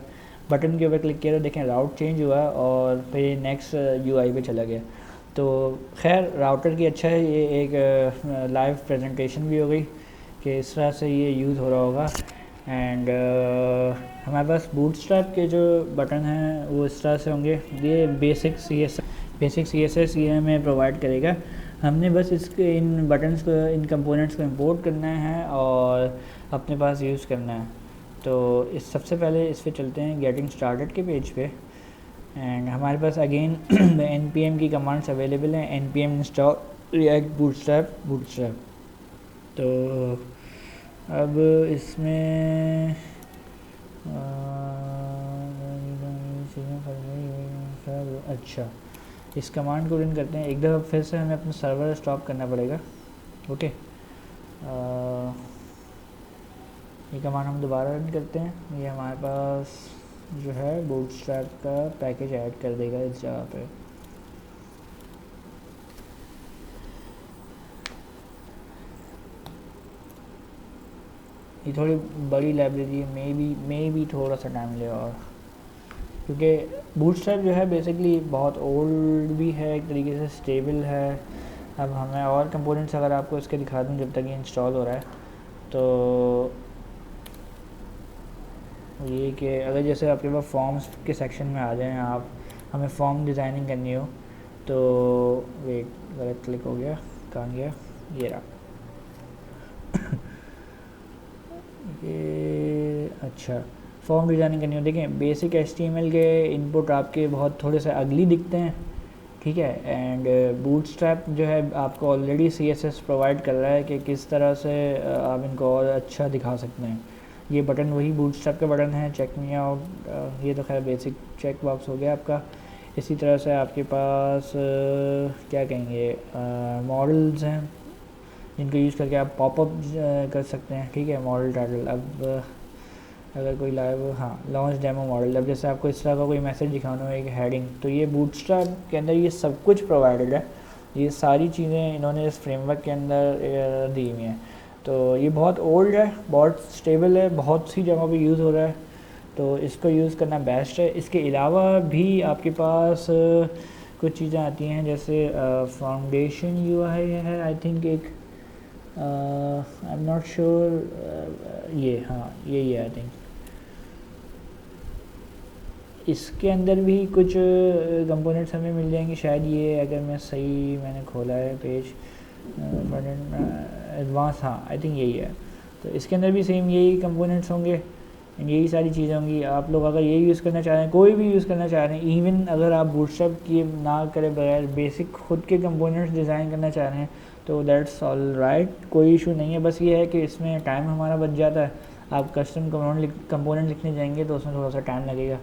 बटन के ऊपर क्लिक किया तो देखें राउट चेंज हुआ और फिर नेक्स्ट यूआई पे चला गया। तो खैर राउटर की अच्छा है, ये एक लाइव प्रेजेंटेशन भी हो गई कि इस तरह से ये यूज़ हो रहा होगा। एंड हमारे पास बूटस्ट्रैप के जो बटन हैं वो इस तरह से होंगे। ये बेसिक सी एस एस ये हमें प्रोवाइड करेगा। हमने बस इसके इन बटन्स को, इन कंपोनेंट्स को इंपोर्ट करना है और अपने पास यूज़ करना है। तो इस सबसे पहले इस पर चलते हैं गेटिंग स्टार्टेड के पेज पे। एंड हमारे पास अगेन npm की कमांड्स अवेलेबल हैं, npm इंस्टॉल रिएक्ट बूटस्ट्रैप। तो अब इसमें अच्छा, इस कमांड को रन करते हैं। एक दफ़ा फिर से हमें अपना सर्वर स्टॉप करना पड़ेगा। ओके, ये कमांड हम दोबारा रन करते हैं। ये हमारे पास जो है बूटस्ट्रैप का पैकेज ऐड कर देगा इस जगह पे। ये थोड़ी बड़ी लाइब्रेरी है, मे बी थोड़ा सा टाइम लेगा, और क्योंकि बूटस्ट्रैप जो है बेसिकली बहुत ओल्ड भी है, एक तरीके से स्टेबल है। अब हमें और कंपोनेंट्स अगर आपको इसके दिखा दूँ जब तक ये इंस्टॉल हो रहा है, तो ये कि अगर जैसे आपके पास फॉर्म्स के सेक्शन में आ जाएं आप, हमें फॉर्म डिज़ाइनिंग करनी हो तो वेट, गलत क्लिक हो गया, कहाँ गया, ये रहा ये अच्छा, फॉर्म डिज़ाइनिंग करनी हो। देखें बेसिक HTML के इनपुट आपके बहुत थोड़े से अगली दिखते हैं, ठीक है। एंड बूटस्ट्रैप जो है आपको ऑलरेडी CSS प्रोवाइड कर रहा है कि किस तरह से आप इनको और अच्छा दिखा सकते हैं। ये बटन वही बूटस्ट्रैप का बटन है, चेक मी आउट, ये तो खैर बेसिक चेक बॉक्स हो गया आपका। इसी तरह से आपके पास क्या कहेंगे, मॉडल्स हैं जिनको यूज़ करके आप पॉपअप कर सकते हैं, ठीक है। मॉडल टाइटल, अब अगर कोई लाइव, हाँ, लॉन्च डेमो मॉडल, अब जैसे आपको इस तरह का कोई मैसेज दिखाना हो, एक हेडिंग, तो ये बूटस्ट्रैप के अंदर ये सब कुछ प्रोवाइडेड है। ये सारी चीज़ें इन्होंने इस फ्रेमवर्क के अंदर दी हुई हैं। तो ये बहुत ओल्ड है, बहुत स्टेबल है, बहुत सी जगहों पे यूज़ हो रहा है, तो इसको यूज़ करना बेस्ट है। इसके अलावा भी आपके पास कुछ चीज़ें आती हैं, जैसे फाउंडेशन यूआई है आई थिंक, एक आई एम नॉट श्योर, ये हाँ यही है आई थिंक। इसके अंदर भी कुछ कंपोनेंट्स हमें मिल जाएंगे शायद, ये अगर मैंने खोला है पेज एडवांस, हाँ आई थिंक यही है। तो इसके अंदर भी सेम यही कंपोनेंट्स होंगे, यही सारी चीज़ें होंगी। आप लोग अगर ये यूज़ करना चाह रहे हैं, कोई भी यूज़ करना चाह रहे हैं, इवन अगर आप बूटस्ट्रैप की ना करे बगैर बेसिक खुद के कंपोनेंट्स डिज़ाइन करना चाह रहे हैं तो दैट्स ऑल राइट, कोई इशू नहीं है। बस ये है कि इसमें टाइम हमारा बच जाता है। आप कस्टम कंपोनेंट लिखने जाएंगे तो उसमें थोड़ा सा टाइम लगेगा।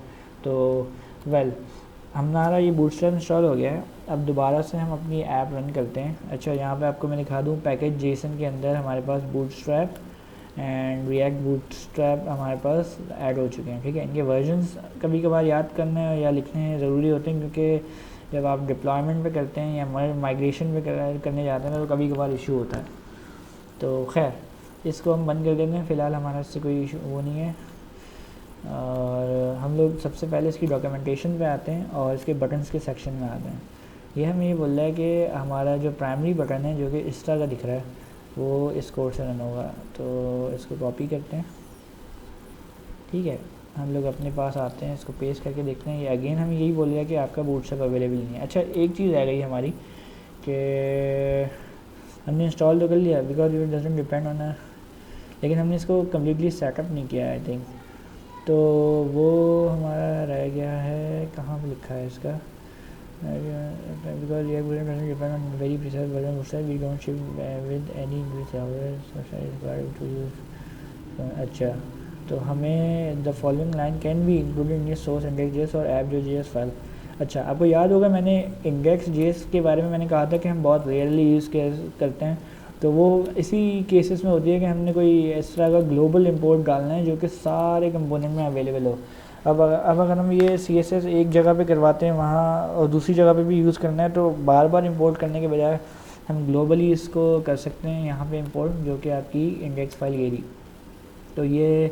तो हमारा ये बूटस्ट्रैप इंस्टॉल हो गया है। अब दोबारा से हम अपनी ऐप रन करते हैं। अच्छा, यहाँ पे आपको मैं दिखा दूँ, पैकेज जेसन के अंदर हमारे पास बूटस्ट्रैप एंड रिएक्ट बूटस्ट्रैप हमारे पास ऐड हो चुके हैं, ठीक है। इनके वर्जन्स कभी कभार याद करने या लिखने ज़रूरी होते हैं, क्योंकि जब आप डिप्लॉयमेंट पे करते हैं या माइग्रेशन पे करने जाते हैं तो कभी कभार इशू होता है। तो खैर इसको हम बंद कर देंगे, फ़िलहाल हमारा इससे कोई इशू वो नहीं है। और हम लोग सबसे पहले इसकी डॉक्यूमेंटेशन पे आते हैं और इसके बटन्स के सेक्शन में आते हैं। ये हमें ये बोल रहा है कि हमारा जो प्राइमरी बटन है जो कि इस तरह का दिख रहा है वो इस कोड से रन होगा। तो इसको कॉपी करते हैं, ठीक है। हम लोग अपने पास आते हैं, इसको पेस्ट करके देखते हैं। ये अगेन हमें यही बोल रहा है कि आपका बूटस्ट्रैप अवेलेबल नहीं है। अच्छा, एक चीज़ रह गई हमारी कि हमने इंस्टॉल तो कर लिया because it doesn't depend on लेकिन हमने इसको कम्प्लीटली सेटअप नहीं किया आई थिंक। तो वो हमारा रह गया है, कहाँ पे लिखा है इसका, बिकॉज ये depend on very precise version bootstrap we don't ship with any to use. अच्छा, तो हमें the following line can be included in source index और ऐप जो JS फाइल। अच्छा, आपको याद होगा मैंने इंडेक्स JS के बारे में मैंने कहा था कि हम बहुत रेयरली यूज़ करते हैं। तो वो इसी केसेस में होती है कि हमने कोई इस तरह का ग्लोबल इंपोर्ट डालना है जो कि सारे कंपोनेंट में अवेलेबल हो। अब अगर हम ये CSS एक जगह पे करवाते हैं वहाँ और दूसरी जगह पे भी यूज़ करना है तो बार बार इंपोर्ट करने के बजाय हम ग्लोबली इसको कर सकते हैं यहाँ पे इंपोर्ट, जो कि आपकी इंडेक्स फाइल ये रही। तो ये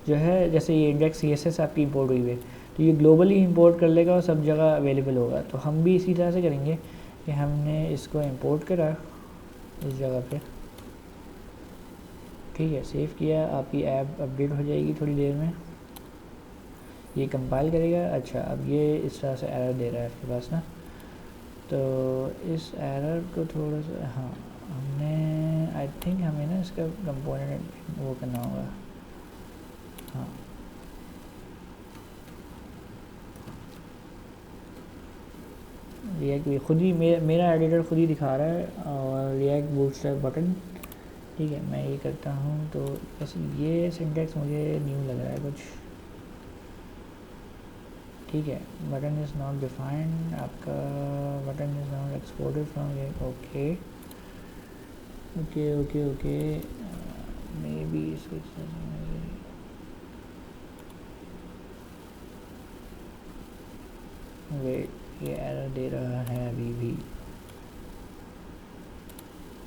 जो है जैसे ये इंडेक्स CSS आपकी इंपोर्ट हुई है तो ये ग्लोबली इंपोर्ट कर लेगा और सब जगह अवेलेबल होगा। तो हम भी इसी तरह से करेंगे कि हमने इसको इंपोर्ट करा इस जगह पे, ठीक है, सेव किया, आपकी ऐप अपडेट हो जाएगी थोड़ी देर में, ये कंपाइल करेगा। अच्छा, अब ये इस तरह से एरर दे रहा है आपके पास ना, तो इस एरर को थोड़ा सा, हाँ हमने आई थिंक हमें ना इसका कंपोनेंट वो करना होगा। हाँ, रिएक्ट खुद ही मेरा एडिटर खुद ही दिखा रहा है और रिएक्ट बूटस्ट्रैप बटन, ठीक है। मैं ये करता हूँ तो बस ये सिंटैक्स मुझे न्यू लग रहा है कुछ, ठीक है। बटन इज़ नॉट डिफाइंड, आपका button is not exported from ये, okay okay okay okay may be इसको वेट, ये एरर दे रहा है अभी भी।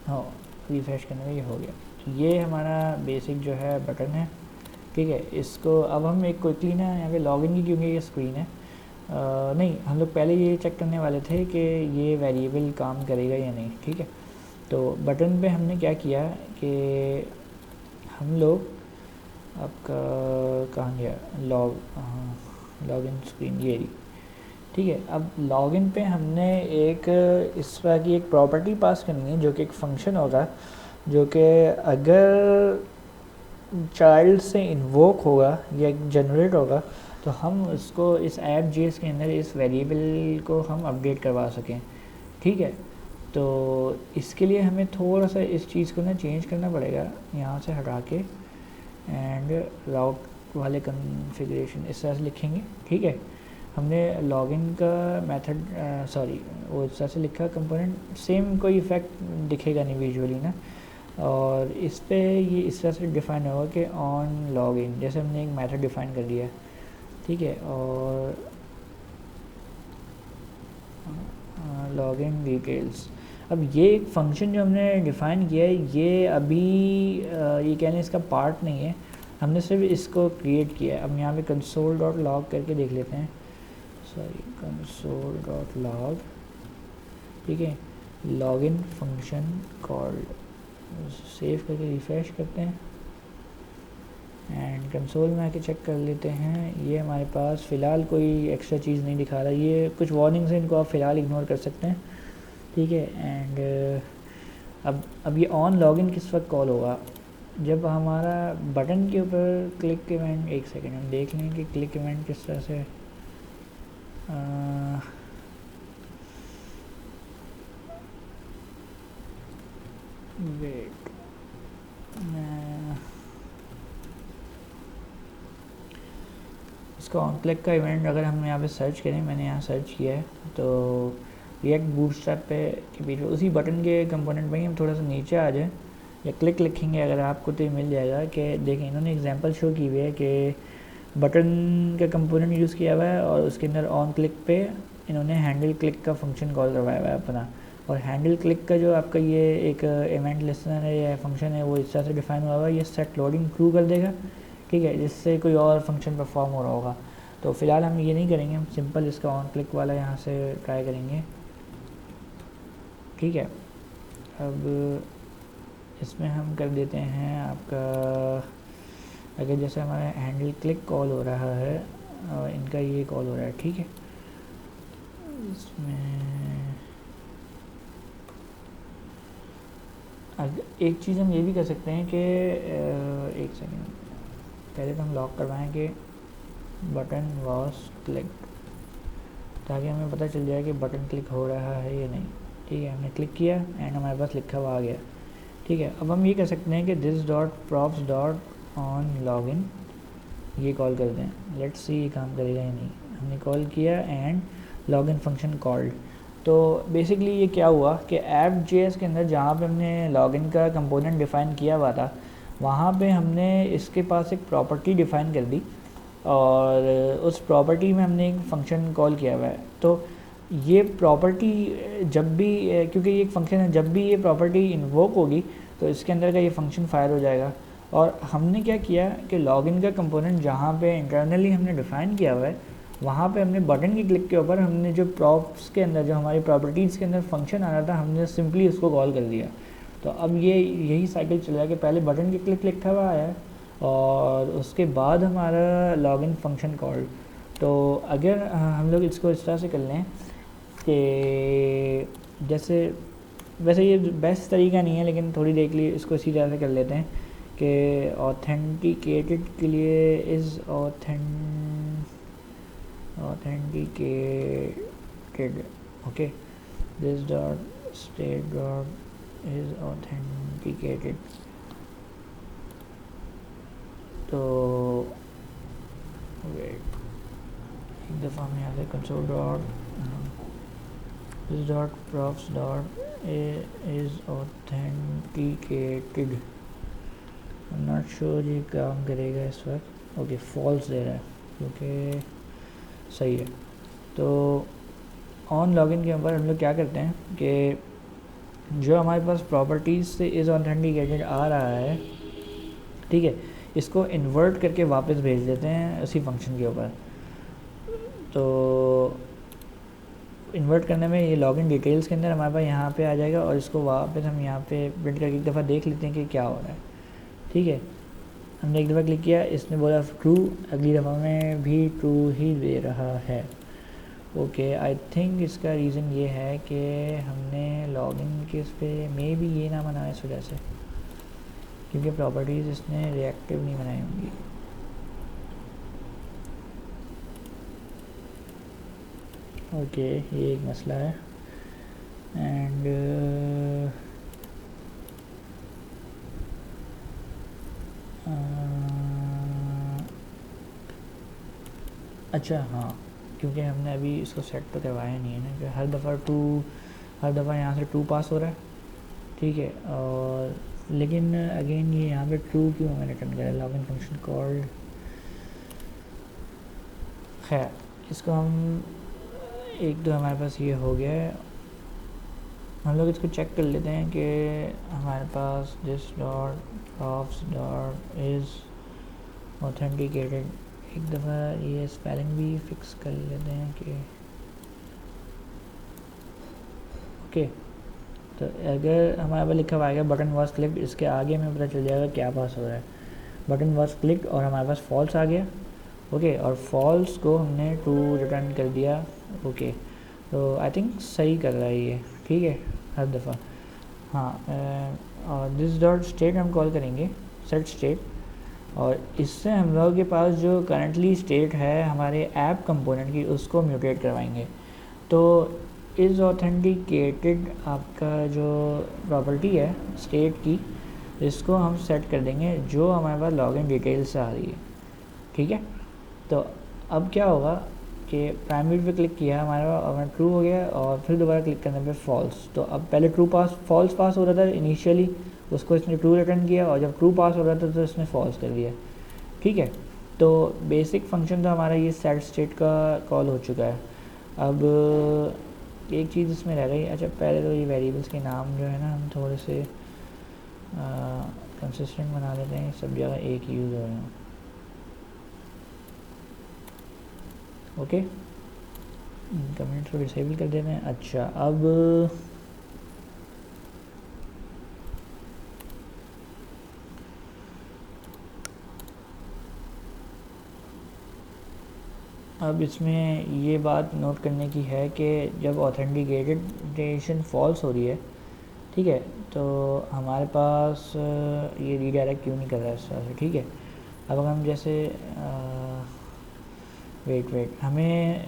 हाँ, रिफ्रेश करने में ये हो गया। तो ये हमारा बेसिक जो है बटन है, ठीक है। इसको अब हम एक क्विकली ना यहाँ पे लॉगिन की, क्योंकि ये स्क्रीन है नहीं, हम लोग पहले ये चेक करने वाले थे कि ये वेरिएबल काम करेगा या नहीं, ठीक है। तो बटन पे हमने क्या किया कि हम लोग आपका कहाँ गया लॉगिन स्क्रीन, ये रही, ठीक है। अब लॉगिन पे हमने एक इस तरह की एक प्रॉपर्टी पास करनी है जो कि एक फंक्शन होगा जो कि अगर चाइल्ड से इन्वोक होगा या जनरेट होगा तो हम उसको इस ऐप JS के अंदर इस वेरिएबल को हम अपडेट करवा सकें, ठीक है। तो इसके लिए हमें थोड़ा सा इस चीज़ को ना चेंज करना पड़ेगा, यहाँ से हटा के एंड राउट वाले कॉन्फ़िगरेशन इस तरह से लिखेंगे, ठीक है। हमने लॉगिन का मेथड सॉरी वो इस तरह से लिखा, कंपोनेंट सेम कोई इफेक्ट दिखेगा नहीं विजुअली ना, और इस पे ये इस तरह से डिफ़ाइन होगा कि ऑन लॉगिन, जैसे हमने एक मेथड डिफ़ाइन कर दिया है, ठीक है। और लॉगिन डिटेल्स, अब ये एक फंक्शन जो हमने डिफ़ाइन किया है ये अभी ये कहने इसका पार्ट नहीं है, हमने सिर्फ इसको क्रिएट किया है। अब यहाँ पे console.log करके देख लेते हैं, सॉरी console.log, ठीक है, लॉगिन फंक्शन कॉल्ड, सेव करके रिफ्रेश करते हैं एंड कंसोल में आके चेक कर लेते हैं। ये हमारे पास फ़िलहाल कोई एक्स्ट्रा चीज़ नहीं दिखा रहा, ये कुछ वार्निंग्स हैं, इनको आप फ़िलहाल इग्नोर कर सकते हैं, ठीक है। एंड अब ये ऑन लॉगिन किस वक्त कॉल होगा, जब हमारा बटन के ऊपर क्लिक इवेंट, एक सेकेंड हम देख लें कि क्लिक इवेंट किस तरह से वेट इसका ऑन क्लिक का इवेंट अगर हम यहाँ पे सर्च करें, मैंने यहाँ सर्च किया है तो रिएक्ट बूटस्ट्रैप पे के पीछे उसी बटन के कंपोनेंट में ही हम थोड़ा सा नीचे आ जाए या क्लिक लिखेंगे अगर आपको तो ये मिल जाएगा कि देखें इन्होंने एग्जांपल शो की हुई है कि बटन का कंपोनेंट यूज़ किया हुआ है और उसके अंदर ऑन क्लिक पे इन्होंने हैंडल क्लिक का फंक्शन कॉल करवाया हुआ है अपना। और हैंडल क्लिक का जो आपका ये एक इवेंट लिसनर है या फंक्शन है वो इस तरह से डिफाइन हुआ हुआ है, ये सेट लोडिंग ट्रू कर देगा, ठीक है, जिससे कोई और फंक्शन परफॉर्म हो रहा होगा। तो फ़िलहाल हम ये नहीं करेंगे, हम सिंपल इसका ऑन क्लिक वाला यहाँ से ट्राई करेंगे, ठीक है। अब इसमें हम कर देते हैं आपका, अगर जैसे हमारा हैंडल क्लिक कॉल हो रहा है और इनका ये कॉल हो रहा है, ठीक है, इसमें एक चीज़ हम ये भी कर सकते हैं कि एक सेकेंड, पहले तो हम लॉक करवाएंगे बटन वॉज क्लिक, ताकि हमें पता चल जाए कि बटन क्लिक हो रहा है या नहीं, ठीक है। हमने क्लिक किया एंड हमारे पास लिखा हुआ आ गया, ठीक है। अब हम ये कर सकते हैं कि this dot props dot on login ये कॉल कर दें, लेट्स सी ये काम करेगा या नहीं। हमने कॉल किया एंड लॉगिन फंक्शन कॉल्ड। तो बेसिकली ये क्या हुआ कि ऐप JS के अंदर जहाँ पे हमने लॉगिन का कंपोनेंट डिफ़ाइन किया हुआ था, वहाँ पे हमने इसके पास एक प्रॉपर्टी डिफ़ाइन कर दी और उस प्रॉपर्टी में हमने एक फ़ंक्शन कॉल किया हुआ है। तो ये प्रॉपर्टी जब भी, क्योंकि ये एक फ़ंक्शन है, जब भी ये प्रॉपर्टी इन्वोक होगी तो इसके अंदर का ये फ़ंक्शन फायर हो जाएगा। और हमने क्या किया कि लॉगिन का कंपोनेंट जहाँ पे इंटरनली हमने डिफ़ाइन किया हुआ है, वहाँ पे हमने बटन की क्लिक के ऊपर हमने जो प्रॉप्स के अंदर, जो हमारी प्रॉपर्टीज़ के अंदर फंक्शन आ रहा था, हमने सिंपली उसको कॉल कर दिया। तो अब ये यही साइकिल चल रहा है कि पहले बटन की क्लिक लिखा हुआ आया और उसके बाद हमारा लॉगिन फंक्शन कॉल। तो अगर हम लोग इसको इस तरह से कर लें कि जैसे, वैसे ये बेस्ट तरीका नहीं है लेकिन थोड़ी देर के लिए इसको इसी तरह से कर लेते हैं कि ऑथेंटिकेटेड के लिए is authenticated, okay, this dot state dot is authenticated। तो वेट, एक दफ़ा हम यहाँ से console dot this dot props dot is authenticated, I am not sure ये काम करेगा इस वक्त। ओके, फॉल्स दे रहा है क्योंकि सही है। तो ऑन लॉगिन के ऊपर हम लोग क्या करते हैं कि जो हमारे पास प्रॉपर्टीज़ से इज़ ऑथेंटिकेटेड आ रहा है, ठीक है, इसको इन्वर्ट करके वापस भेज देते हैं उसी फंक्शन के ऊपर। तो इन्वर्ट करने में ये लॉगिन डिटेल्स के अंदर हमारे पास यहाँ पे आ जाएगा और इसको वापस हम यहाँ पे प्रिंट करके एक दफ़ा देख लेते हैं कि क्या हो रहा है, ठीक है। हमने एक दफ़ा क्लिक किया, इसने बोला ट्रू, अगली दफ़ा में भी ट्रू ही दे रहा है। ओके, आई थिंक इसका रीज़न ये है कि हमने लॉगिन के इस पर मे भी ये ना बनाया इस वजह से, क्योंकि प्रॉपर्टीज़ इसने रिएक्टिव नहीं बनाई होंगी। ओके, ये एक मसला है। एंड अच्छा हाँ, क्योंकि हमने अभी इसको सेट तो करवाया नहीं है ना कि हर दफ़ा यहाँ से ट्रू पास हो रहा है, ठीक है। और लेकिन अगेन ये यहाँ पे ट्रू क्यों हमें रिटर्न करें, लॉगिन फंक्शन कॉल्ड। खैर, इसको हम एक दो हमारे पास ये हो गया है, हम लोग इसको चेक कर लेते हैं कि हमारे पास this dot props dot is authenticated. एक दफ़ा ये स्पेलिंग भी फिक्स कर लेते हैं कि ओके। तो अगर हमारे पास लिखा हुआ आएगा बटन वॉज क्लिक, इसके आगे हमें पता चल जाएगा क्या पास हो रहा है। बटन वॉज क्लिक और हमारे पास फॉल्स आ गया, ओके, और फॉल्स को हमने ट्रू रिटर्न कर दिया, ओके। तो आई थिंक सही कर रहा है ये, ठीक है, हर दफ़ा। हाँ, और दिस डॉट स्टेट हम कॉल करेंगे, सेट स्टेट, और इससे हम लोगों के पास जो करंटली स्टेट है हमारे ऐप कंपोनेंट की, उसको म्यूटेट करवाएंगे। तो इज़ ऑथेंटिकेटेड आपका जो प्रॉपर्टी है स्टेट की, इसको हम सेट कर देंगे जो हमारे पास लॉगिन डिटेल्स से आ रही है, ठीक है। तो अब क्या होगा कि प्राइमरी पे क्लिक किया हमारा और ट्रू हो गया, और फिर दोबारा क्लिक करने पे फॉल्स। तो अब पहले फॉल्स पास हो रहा था इनिशियली, उसको इसने ट्रू रिटर्न किया, और जब ट्रू पास हो रहा था तो इसने फॉल्स कर दिया, ठीक है। तो बेसिक फंक्शन तो हमारा ये सेट स्टेट का कॉल हो चुका है। अब एक चीज़ इसमें रह गई। अच्छा, पहले तो ये वेरिएबल्स के नाम जो है ना हम थोड़े से कंसिस्टेंट बना लेते हैं, सब जगह एक यूज़ हो रहे हैं। ओके, कमेंट को डिसेबल कर देते हैं। अच्छा, अब इसमें ये बात नोट करने की है कि जब ऑथेंटिकेशन फॉल्स हो रही है, ठीक है, तो हमारे पास ये रीडायरेक्ट क्यों नहीं कर रहा है इस तरह से। ठीक है, अब अगर हम जैसे वेट हमें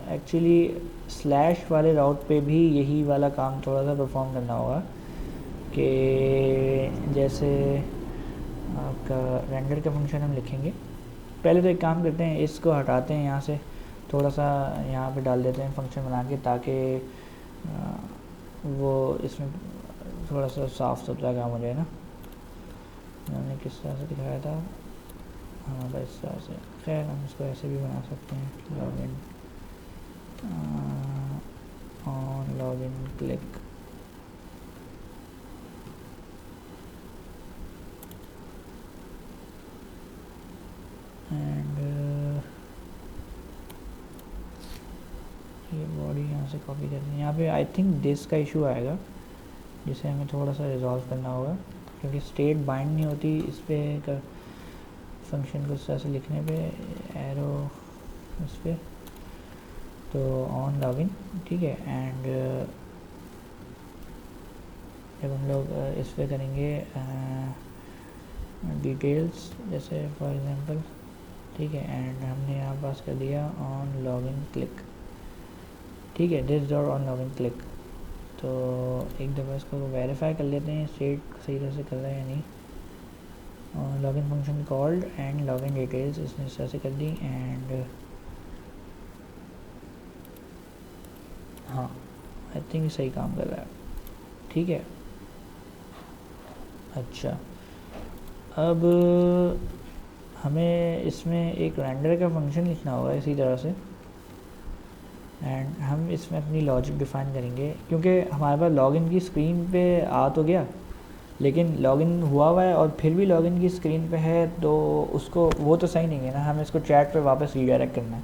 एक्चुअली स्लैश वाले राउट पे भी यही वाला काम थोड़ा सा परफॉर्म करना होगा कि जैसे आपका रेंडर का फंक्शन हम लिखेंगे। पहले तो एक काम करते हैं, इसको हटाते हैं यहाँ से, थोड़ा सा यहाँ पे डाल देते हैं फंक्शन बना के, ताकि वो इसमें थोड़ा सा साफ सुथरा काम हो जाए ना। मैंने किस तरह से दिखाया था, हाँ बस इस तरह से। खैर हम इसको ऐसे भी बना सकते हैं, login on login click. And ये बॉडी यहाँ से कॉपी करनी है। यहाँ पे आई थिंक दिस का इशू आएगा, जिसे हमें थोड़ा सा रिजॉल्व करना होगा, क्योंकि स्टेट बाइंड नहीं होती इस पर फंक्शन को इस तरह से लिखने पे, एरो इस पर, तो ऑन लॉगिन, ठीक है। एंड जब हम लोग इस पर करेंगे डिटेल्स, जैसे फॉर एग्जांपल, ठीक है, एंड हमने यहाँ पास कर दिया ऑन लॉगिन क्लिक, ठीक है, this dot on login click. तो एक दफ़ा इसको वेरीफाई कर लेते हैं स्टेट सही तरह से कर रहा है या नहीं। Login function called and login details इसने इस तरह से कर दी, एंड हाँ आई थिंक सही काम कर रहा है, ठीक है। अच्छा, अब हमें इसमें एक रेंडर का फंक्शन लिखना होगा इसी तरह से, एंड हम इसमें अपनी लॉजिक डिफ़ाइन करेंगे, क्योंकि हमारे पास लॉगिन की स्क्रीन पे आ तो गया, लेकिन लॉगिन हुआ है और फिर भी लॉगिन की स्क्रीन पे है, तो उसको वो तो सही नहीं है ना, हमें इसको चैट पे वापस रीडायरेक्ट करना है।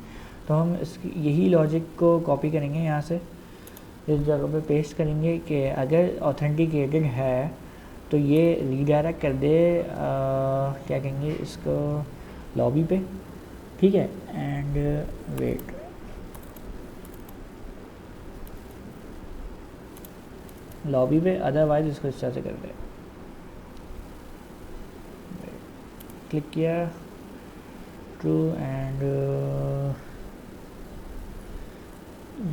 तो हम इसकी यही लॉजिक को कॉपी करेंगे, यहाँ से इस जगह पे पेस्ट करेंगे कि अगर ऑथेंटिकेटेड है तो ये रीडायरेक्ट कर दे क्या कहेंगे इसको, लॉबी पे, ठीक है। एंड वेट, लॉबी पे, अदरवाइज इसको इस तरह से कर दे। क्लिक किया, ट्रू, एंड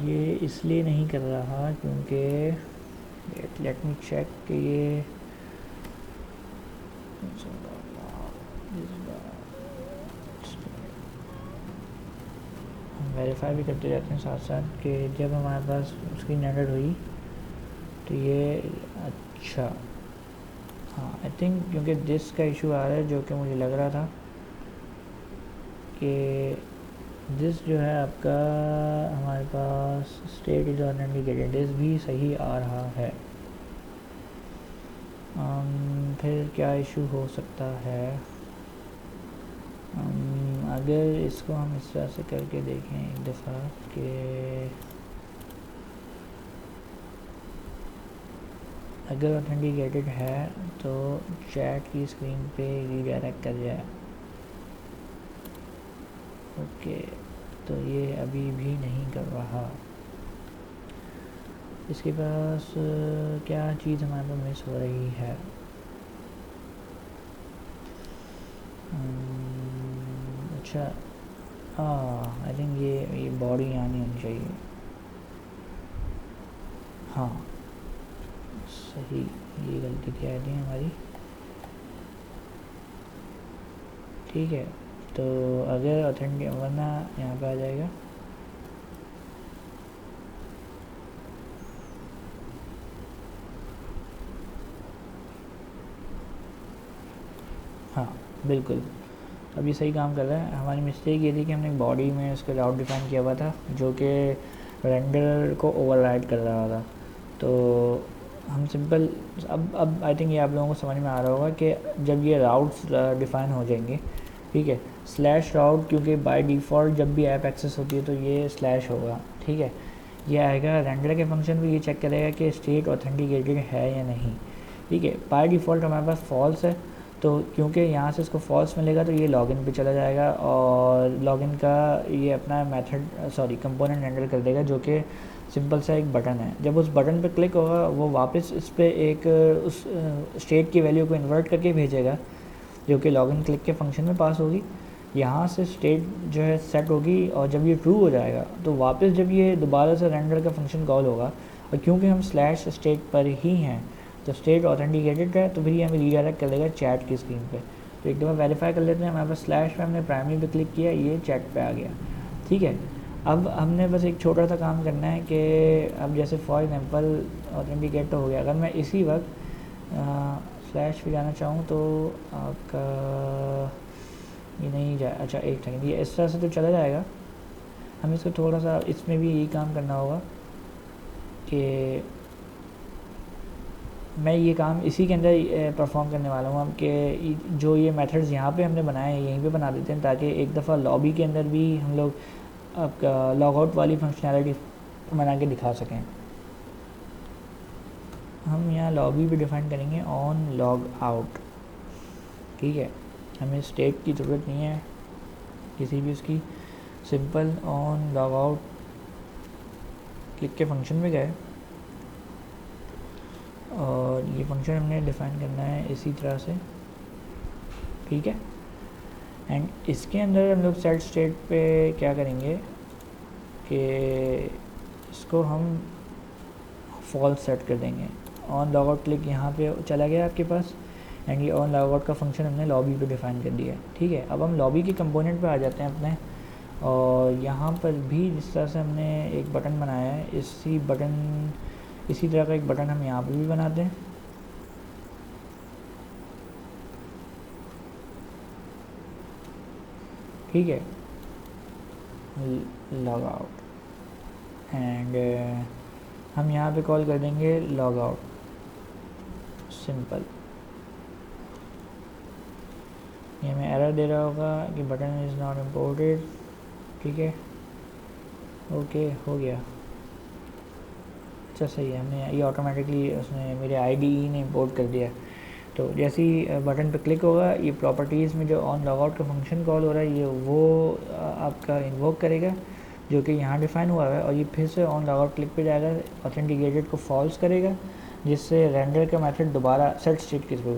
ये इसलिए नहीं कर रहा क्योंकि लेट मी चेक कि ये हम वेरीफाई भी करते जाते हैं साथ साथ कि जब हमारे पास स्क्रीन रेंडर हुई तो ये अच्छा, हाँ आई थिंक क्योंकि दिस का इशू आ रहा है, जो कि मुझे लग रहा था कि दिस जो है आपका हमारे पास स्टेट इज ऑथेंटिकेटेड, दिस भी सही आ रहा है। फिर क्या इशू हो सकता है, अगर इसको हम इस तरह से करके देखें एक दफ़ा कि अगर ऑथेंटिकेटेड है तो चैट की स्क्रीन पे रीडायरेक्ट कर जाए। ओके, तो ये अभी भी नहीं कर रहा। इसके पास क्या चीज़ हमारे पास मिस हो रही है, अच्छा हाँ आई थिंक ये बॉडी यहाँ नहीं होनी चाहिए, हाँ सही, ये गलती थी आई थिंक हमारी, ठीक है। तो अगर ऑथेंटिक वरना यहाँ पे आ जाएगा, हाँ बिल्कुल, अभी सही काम कर रहा है। हमारी मिस्टेक ये थी कि हमने बॉडी में उसका राउट डिफाइन किया हुआ था, जो कि रेंडर को ओवरराइड कर रहा था। तो हम सिंपल अब आई थिंक ये आप लोगों को समझ में आ रहा होगा कि जब ये राउट्स डिफ़ाइन हो जाएंगे, ठीक है, स्लैश राउट, क्योंकि बाय डिफ़ॉल्ट जब भी ऐप एक्सेस होती है तो ये स्लैश होगा, ठीक है। ये आएगा रेंडर के फंक्शन भी, ये चेक करेगा कि स्टेट ऑथेंटिकेटेड है या नहीं, ठीक है। बाय डिफ़ॉल्ट हमारे पास फॉल्स है, तो क्योंकि यहाँ से इसको फॉल्स मिलेगा तो ये लॉगिन पे चला जाएगा और लॉगिन का ये अपना मेथड कंपोनेंट रेंडर कर देगा, जो कि सिंपल सा एक बटन है। जब उस बटन पे क्लिक होगा वो वापस इस पर एक उस स्टेट की वैल्यू को इन्वर्ट करके भेजेगा, जो कि लॉगिन क्लिक के फंक्शन में पास होगी। यहाँ से स्टेट जो है सेट होगी और जब ये ट्रू हो जाएगा तो वापस जब ये दोबारा से रेंडर का फंक्शन कॉल होगा, और क्योंकि हम स्लैश स्टेट पर ही हैं तो स्टेट ऑथेंटिकेटेड है, तो फिर ये हमें रीडायरेक्ट कर देगा चैट की स्क्रीन पे। तो एक दफ़ा वेरीफाई कर लेते हैं। हमारे पास स्लैश पे हमने प्राइमरी पे क्लिक किया, ये चैट पे आ गया, ठीक है। अब हमने बस एक छोटा सा काम करना है कि अब जैसे फॉर एग्जांपल ऑथेंटिकेट तो हो गया, अगर मैं इसी वक्त स्लैश पे जाना चाहूँ तो आपका ये नहीं जाए, अच्छा एक सेकेंड, ये इस तरह से तो चला जाएगा। हमें इसको थोड़ा सा इसमें भी यही काम करना होगा कि मैं ये काम इसी के अंदर परफॉर्म करने वाला हूँ। हम कि जो ये मेथड्स यहाँ पे हमने बनाए हैं यहीं पे बना देते हैं, ताकि एक दफ़ा लॉबी के अंदर भी हम लोग आपका लॉग आउट वाली फंक्शनैलिटी बना के दिखा सकें। हम यहाँ लॉबी भी डिफ़ाइन करेंगे ऑन लॉग आउट, ठीक है। हमें स्टेट की ज़रूरत नहीं है किसी भी उसकी, simple on log out click के फंक्शन में गए और ये फंक्शन हमने डिफ़ाइन करना है इसी तरह से, ठीक है। एंड इसके अंदर हम लोग सेट स्टेट पे क्या करेंगे कि इसको हम फॉल्स सेट कर देंगे। ऑन लॉग आउट क्लिक यहाँ पे चला गया आपके पास, एंड ये ऑन लॉग आउट का फंक्शन हमने लॉबी पे डिफ़ाइन कर दिया है, ठीक है। अब हम लॉबी के कंपोनेंट पे आ जाते हैं अपने, और यहाँ पर भी जिस तरह से हमने एक बटन बनाया है इसी तरह का एक बटन हम यहाँ पर भी बनाते हैं, ठीक है। लॉग आउट एंड हम यहाँ पे कॉल कर देंगे लॉग आउट, सिंपल। ये हमें एरर दे रहा होगा कि बटन इज़ नॉट इम्पोर्टेड, ठीक है, ओके हो गया, अच्छा सही है। हमने ये ऑटोमेटिकली उसने मेरे आईडीई ने इंपोर्ट कर दिया। तो जैसे ही बटन पे क्लिक होगा ये प्रॉपर्टीज़ में जो ऑन लॉग आउट का फंक्शन कॉल हो रहा है ये वो आपका इन्वोक करेगा, जो कि यहाँ डिफ़ाइन हुआ है, और ये फिर से ऑन लॉग आउट क्लिक पे जाएगा, ऑथेंटिकेटेड को फॉल्स करेगा, जिससे रेंडर का मेथड दोबारा सेट स्टेट के थ्रू,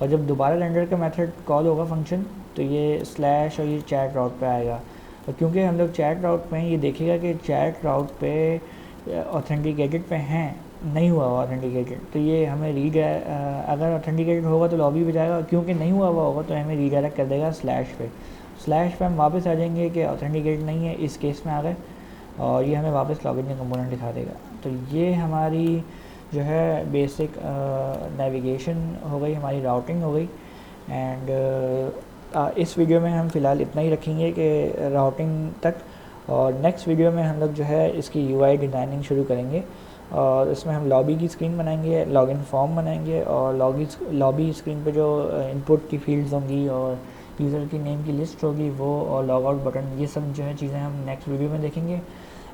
और जब दोबारा रेंडर का मेथड कॉल होगा फंक्शन तो ये स्लैश और ये चैट राउट पे आएगा। और क्योंकि हम लोग चैट राउट पे हैं, ये देखेगा कि चैट राउट पे ऑथेंटिकेटेड पे हैं, नहीं हुआ ऑथेंटिकेटेड, तो ये हमें अगर ऑथेंटिकेटेड होगा तो लॉबी पे जाएगा, क्योंकि नहीं हुआ होगा तो हमें रीडायरेक्ट कर देगा स्लैश पे हम वापस आ जाएंगे कि ऑथेंटिकेटेड नहीं है, इस केस में आ गए, और ये हमें वापस लॉगिन का कंपोनेंट दिखा देगा। तो ये हमारी जो है बेसिक नेविगेशन हो गई, हमारी राउटिंग हो गई। एंड इस वीडियो में हम फ़िलहाल इतना ही रखेंगे कि राउटिंग तक, और नेक्स्ट वीडियो में हम लोग जो है इसकी यूआई डिज़ाइनिंग शुरू करेंगे, और इसमें हम लॉबी की स्क्रीन बनाएंगे, लॉगिन फॉर्म बनाएंगे, और लॉबी स्क्रीन पे जो इनपुट की फील्ड्स होंगी और यूज़र की नेम की लिस्ट होगी वो, और लॉग आउट बटन, ये सब जो है चीज़ें हम नेक्स्ट वीडियो में देखेंगे।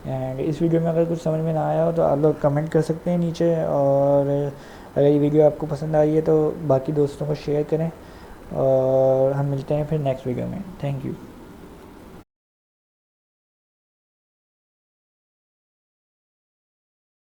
एंड इस वीडियो में अगर कुछ समझ में ना आया हो तो आप लोग कमेंट कर सकते हैं नीचे, और अगर ये वीडियो आपको पसंद आई है तो बाकी दोस्तों को शेयर करें, और हम मिलते हैं फिर नेक्स्ट वीडियो में। Thank you.